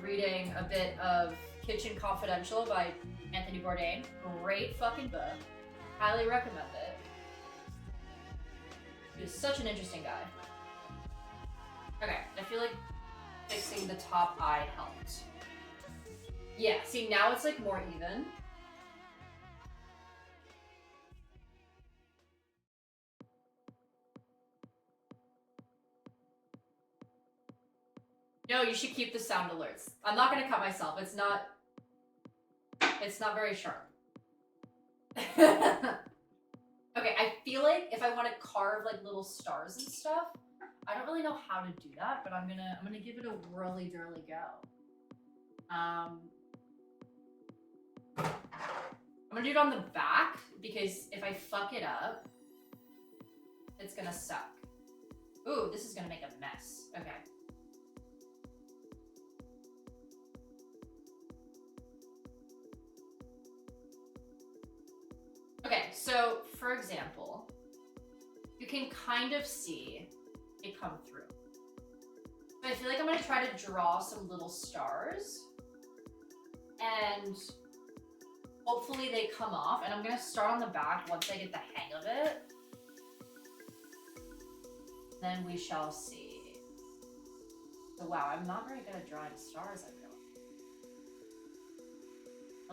reading a bit of Kitchen Confidential by Anthony Bourdain. Great fucking book. Highly recommend it. He's such an interesting guy. Okay, I feel like fixing the top eye helped. Yeah, see now it's like more even. No, you should keep the sound alerts. I'm not gonna cut myself. It's not very sharp. Okay, I feel like if I want to carve like little stars and stuff, I don't really know how to do that, but I'm gonna give it a whirly-durly go. I'm gonna do it on the back because if I fuck it up, it's gonna suck. Ooh, this is gonna make a mess. Okay. Okay, so for example, you can kind of see it come through. But I feel like I'm gonna try to draw some little stars and hopefully they come off, and I'm gonna start on the back once I get the hang of it. Then we shall see. So wow, I'm not very good at drawing stars, I feel.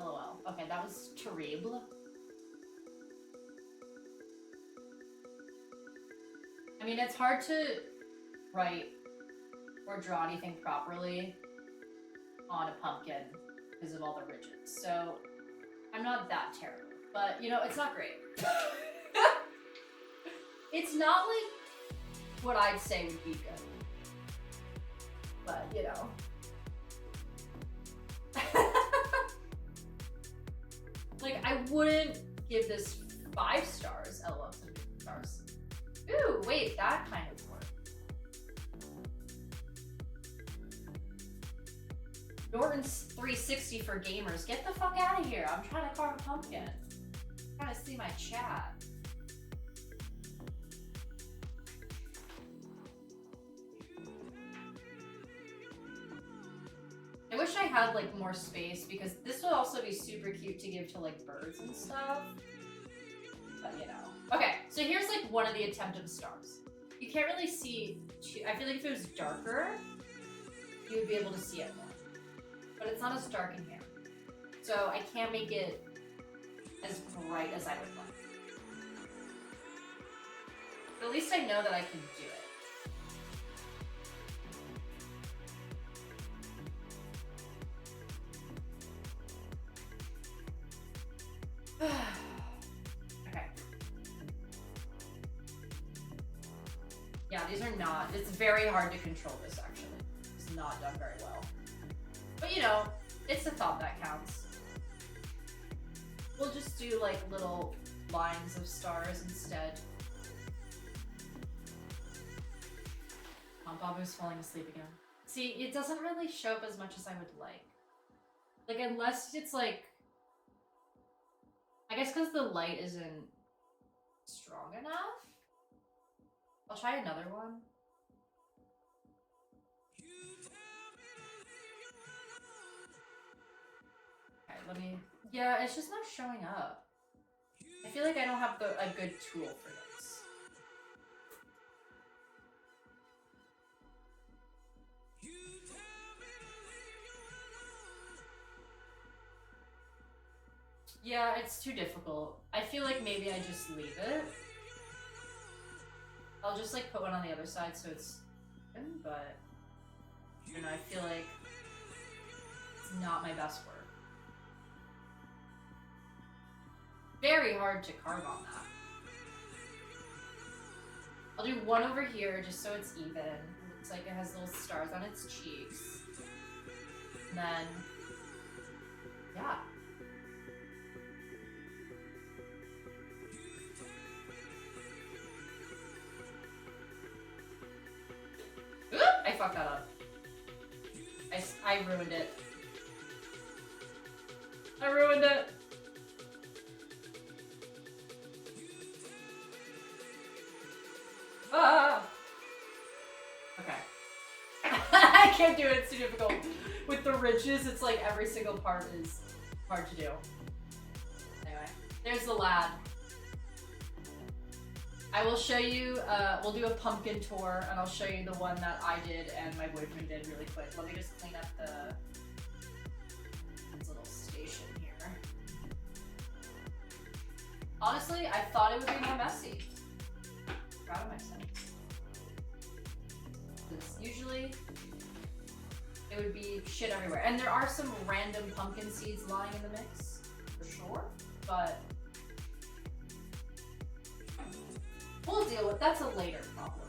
LOL. Okay, that was terrible. I mean, it's hard to write or draw anything properly on a pumpkin because of all the ridges. So I'm not that terrible, but you know, it's not great. It's not like what I'd say would be good, but you know. Like, I wouldn't give this 5 stars. LOL, 5 stars. Ooh, wait, that kind of worked. Norton's 360 for gamers. Get the fuck out of here. I'm trying to carve a pumpkin. I'm trying to see my chat. I wish I had like more space because this would also be super cute to give to like birds and stuff. But you know. Okay, so here's like one of the attempted stars. You can't really see I feel like if it was darker, you would be able to see it more. But it's not as dark in here. So I can't make it as bright as I would like. at least I know that I can do it. Okay. Yeah, these are not, it's very hard to control this actually. It's not done very well. But you know, it's the thought that counts. We'll just do like little lines of stars instead. Babu's falling asleep again. See, it doesn't really show up as much as I would like. Like, unless it's like... I guess because the light isn't strong enough? I'll try another one. Okay, let me... Yeah, it's just not showing up. I feel like I don't have a good tool for this. Yeah, it's too difficult. I feel like maybe I just leave it. I'll just like put one on the other side so it's even, but you know, I feel like it's not my best work. Very hard to carve on that. I'll do one over here just so it's even. It looks like it has little stars on its cheeks. And then, yeah. Oop, I fucked that up. I ruined it. I ruined it. Ah! Okay. I can't do it, it's too difficult. With the ridges, it's like every single part is hard to do. Anyway, there's the lad. I will show you, we'll do a pumpkin tour, and I'll show you the one that I did and my boyfriend did really quick. Let me just clean up this little station here. Honestly, I thought it would be more messy. Proud of myself. Usually, it would be shit everywhere. And there are some random pumpkin seeds lying in the mix, for sure, but we'll deal with, that's a later problem.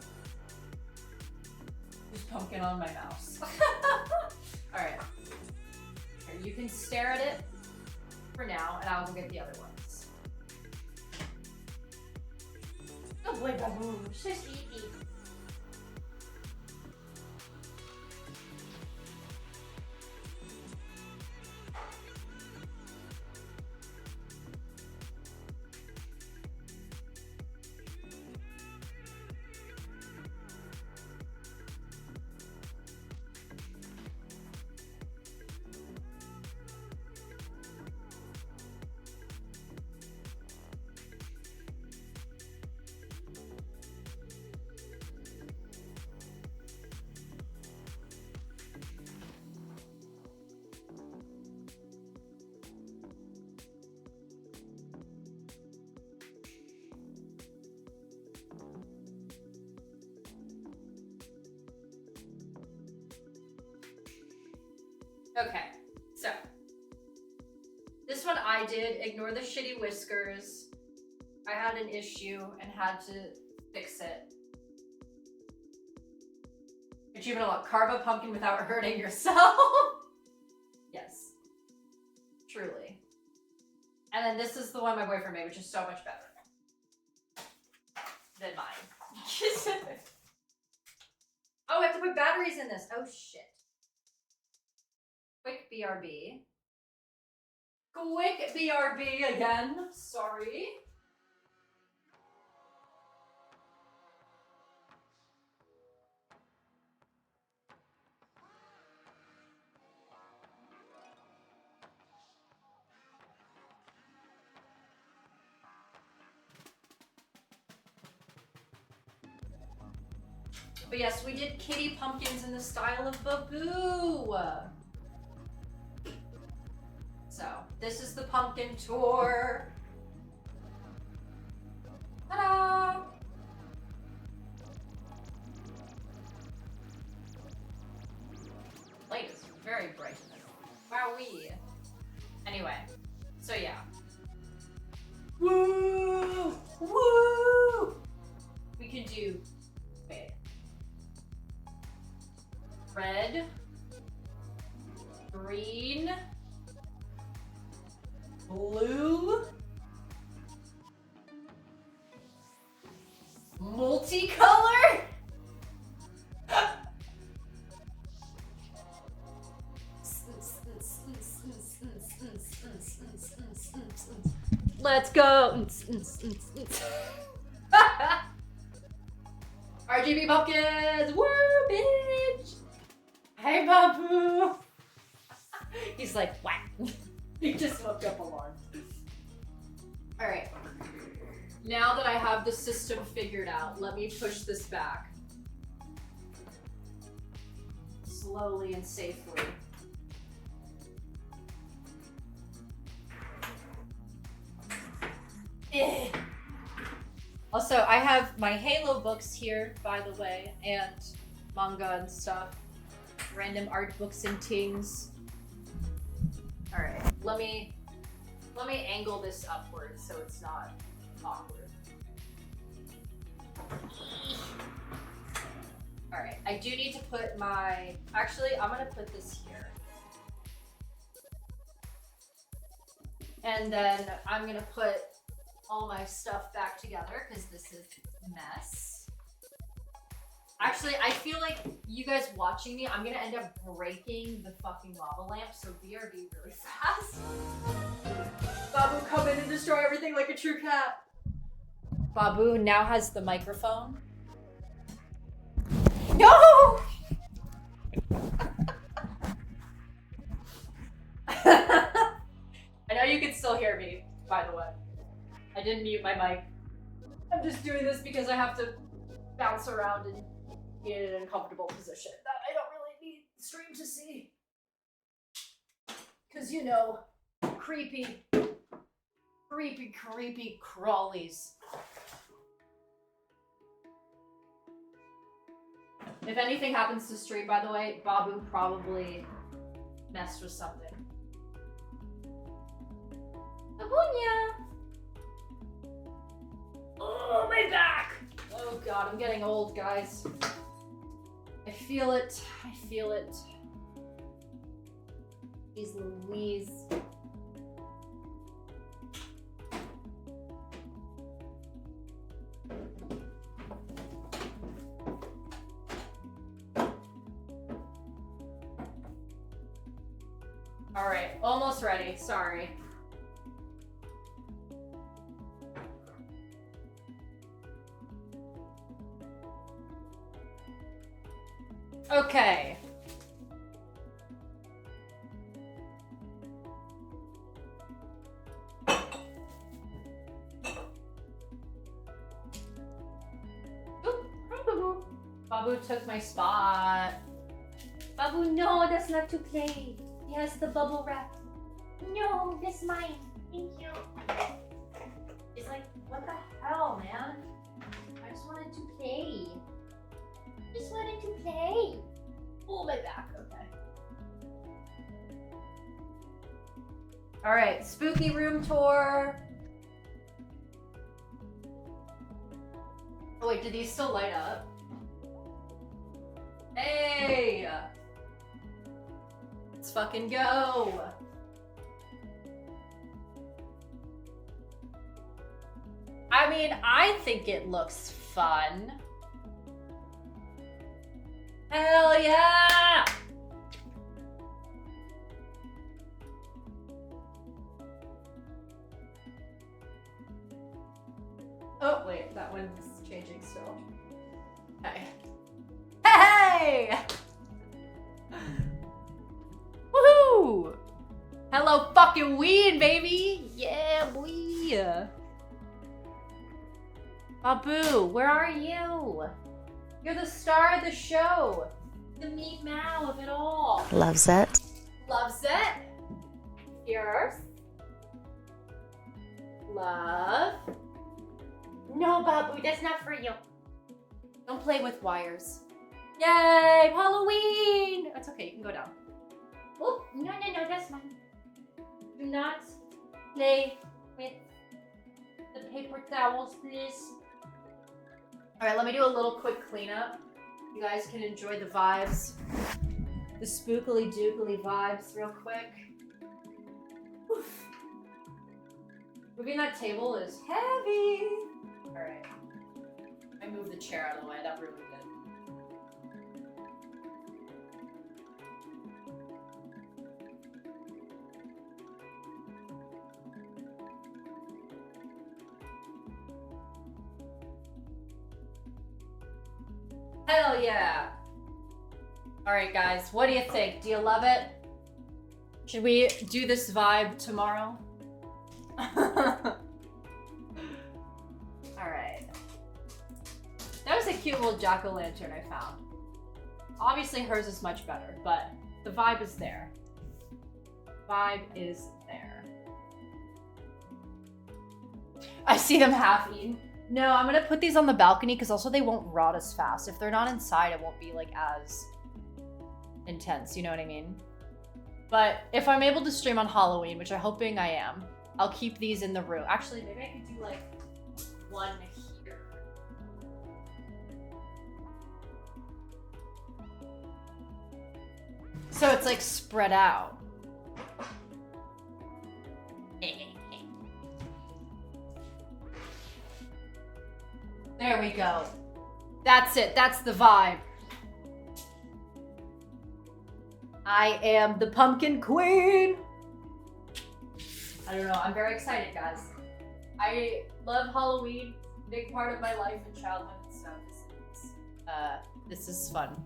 There's pumpkin on my mouse. Alright. You can stare at it for now, and I'll go get the other ones. Oh boy, Babu, so sleepy. Okay, so this one I did, ignore the shitty whiskers. I had an issue and had to fix it. Achievement unlocked, carve a pumpkin without hurting yourself. Yes, truly. And then this is the one my boyfriend made, which is so much better than mine. Oh, I have to put batteries in this. Oh shit. Quick BRB. Quick BRB again. Sorry. But yes, we did kitty pumpkins in the style of Babu. So, this is the pumpkin tour. Ta-da! Let's go. RGB pumpkins. Woo, bitch. Hey, Babu. He's like, what? He just woke up alarmed. All right. Now that I have the system figured out, let me push this back. Slowly and safely. Also, I have my Halo books here, by the way, and manga and stuff. Random art books and things. Alright, let me angle this upward so it's not awkward. Alright, I do need to put my... Actually, I'm gonna put this here. And then I'm gonna put all my stuff back together because this is a mess. Actually, I feel like you guys watching me, I'm gonna end up breaking the fucking lava lamp, so BRB really fast. Babu, come in and destroy everything like a true cat. Babu now has the microphone. No! I know you can still hear me, by the way. I didn't mute my mic. I'm just doing this because I have to bounce around and be in an uncomfortable position that I don't really need the stream to see. Because, you know, creepy crawlies. If anything happens to stream, by the way, Babu probably messed with something. Abunya! Oh, my back! Oh god, I'm getting old, guys. I feel it. I feel it. Jeez Louise. Alright, almost ready. Sorry. Okay. Oop, hi, Babu. Babu took my spot. Babu, no, that's not to play. He has the bubble wrap. No, that's mine. Thank you. It's like, what the hell, man? I just wanted to play. Just wanted to play. Oh, my back. Okay. All right, spooky room tour. Oh wait, do these still light up? Hey! Let's fucking go. I mean, I think it looks fun. Hell yeah! Oh, wait, that one's changing still. Okay. Hey! Woohoo! Hello fucking weed, baby! Yeah, boy! Babu, where are you? You're the star of the show. The meat mow of it all. Loves it. Loves it. Yours. Love. No, Babu, that's not for you. Don't play with wires. Yay! Halloween! That's okay, you can go down. Oh, no, that's mine. Do not play with the paper towels, please. Alright, let me do a little quick cleanup. You guys can enjoy the vibes. The spookily dookily vibes real quick. Oof. Moving that table is heavy. Alright. I moved the chair out of the way, that ruined it. Hell yeah. All right, guys, what do you think? Do you love it? Should we do this vibe tomorrow? All right. That was a cute little jack-o'-lantern I found. Obviously hers is much better, but the vibe is there. Vibe is there. I see them half eaten. No, I'm gonna put these on the balcony because also they won't rot as fast. If they're not inside, it won't be like as intense, you know what I mean? But if I'm able to stream on Halloween, which I'm hoping I am, I'll keep these in the room. Actually, maybe I could do like one here. So it's like spread out. There we go. That's it. That's the vibe. I am the pumpkin queen. I don't know. I'm very excited, guys. I love Halloween. Big part of my life and childhood. So this is fun.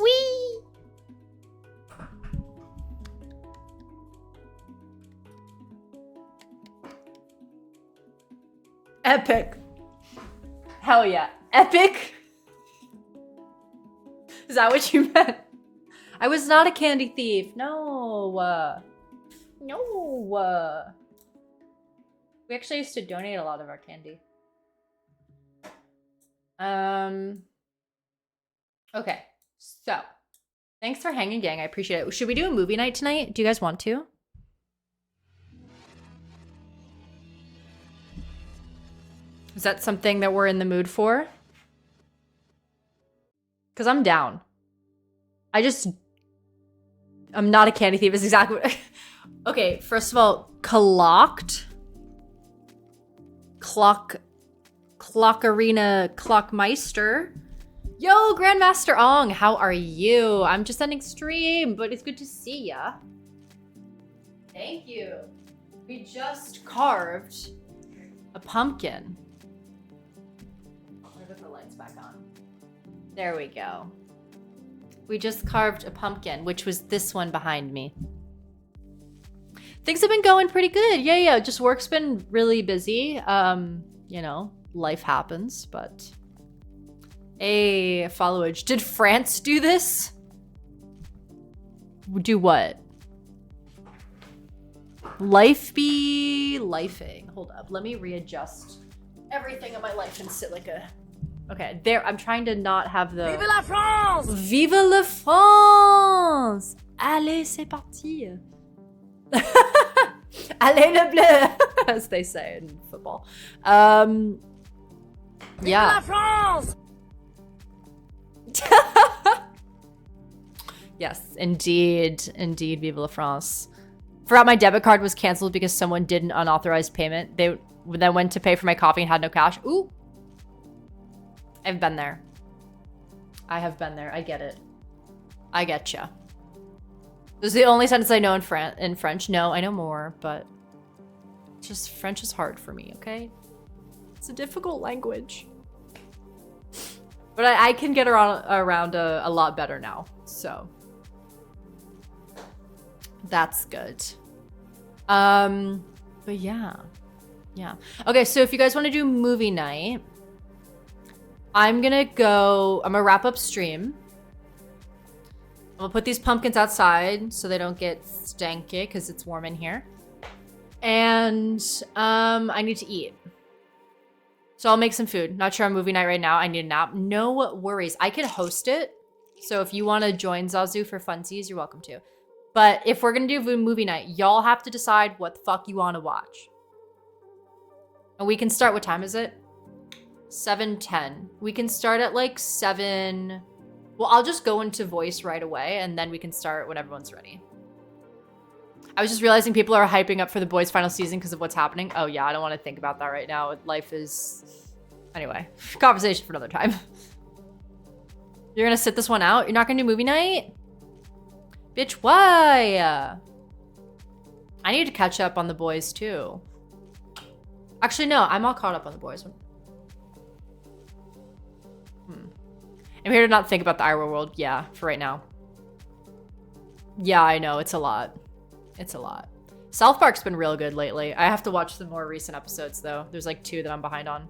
Whee! Epic. Hell yeah. Epic? Is that what you meant? I was not a candy thief. No. No. We actually used to donate a lot of our candy. Okay. So, thanks for hanging, gang. I appreciate it. Should we do a movie night tonight? Do you guys want to? Is that something that we're in the mood for? Because I'm down. I'm not a candy thief. Is exactly what... Okay, first of all, Clocked. Clockarina Clockmeister. Yo, Grandmaster Ong, how are you? I'm just ending stream, but it's good to see ya. Thank you. We just carved a pumpkin. Let me put the lights back on. There we go. We just carved a pumpkin, which was this one behind me. Things have been going pretty good. Yeah. Just work's been really busy. You know, life happens, but... Hey, followage. Did France do this? Do what? Life be lifing. Hold up. Let me readjust everything in my life and sit like a... Okay, there. I'm trying to not have the... Vive la France! Vive la France! Allez, c'est parti. Allez le bleu, as they say in football. Yeah. Vive la France! Yes, indeed, Vive la France. Forgot my debit card was canceled because someone did an unauthorized payment. They then went to pay for my coffee and had no cash. Ooh. I've been there. I have been there. I get it. I getcha. This is the only sentence I know in French. No, I know more, but just French is hard for me, okay? It's a difficult language. But I can get around a lot better now, so. That's good. But yeah. Yeah. Okay, so if you guys want to do movie night, I'm gonna wrap up stream. I'm gonna put these pumpkins outside so they don't get stanky because it's warm in here. And I need to eat. So I'll make some food. Not sure on movie night right now. I need a nap. No worries. I can host it. So if you want to join Zazu for funsies, you're welcome to. But if we're going to do movie night, y'all have to decide what the fuck you want to watch. And we can start, what time is it? 7:10. We can start at like 7. Well, I'll just go into voice right away and then we can start when everyone's ready. I was just realizing people are hyping up for The Boys' final season because of what's happening. Oh yeah, I don't want to think about that right now. Life is... Anyway, conversation for another time. You're gonna sit this one out? You're not gonna do movie night? Bitch, why? I need to catch up on The Boys too. Actually, no, I'm all caught up on The Boys. I'm here to not think about the Iowa world. Yeah, for right now. Yeah, I know. It's a lot. It's a lot. South Park's been real good lately. I have to watch the more recent episodes, though. There's like 2 that I'm behind on.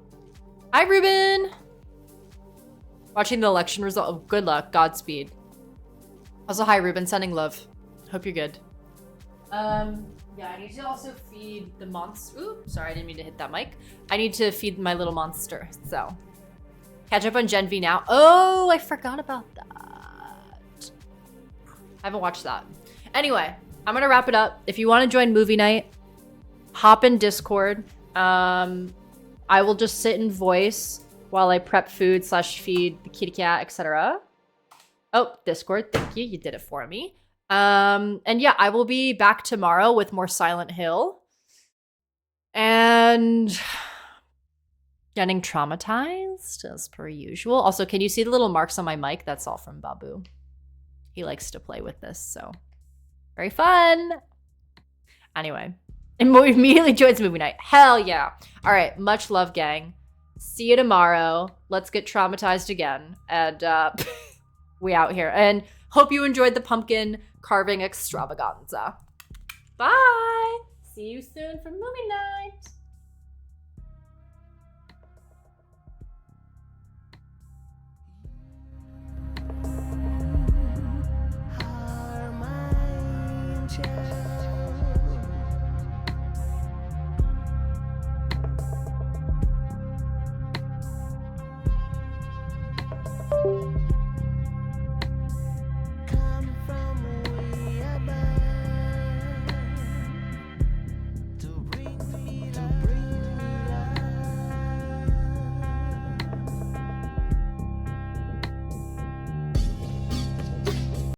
Hi, Ruben! Watching the election result. Oh, good luck. Godspeed. Also, hi, Ruben. Sending love. Hope you're good. Yeah, I need to also feed the monster. Ooh, sorry, I didn't mean to hit that mic. I need to feed my little monster, so. Catch up on Gen V now. Oh, I forgot about that. I haven't watched that. Anyway, I'm gonna wrap it up. If you want to join movie night, hop in Discord. I will just sit and voice while I prep food / feed the kitty cat, etc. Oh, Discord, thank you. You did it for me. And yeah, I will be back tomorrow with more Silent Hill. And getting traumatized as per usual. Also, can you see the little marks on my mic? That's all from Babu. He likes to play with this, so very fun. Anyway, and immediately joins movie night. Hell yeah. All right, much love, gang. See you tomorrow. Let's get traumatized again. And we out here. And hope you enjoyed the pumpkin carving extravaganza. Bye. See you soon for movie night.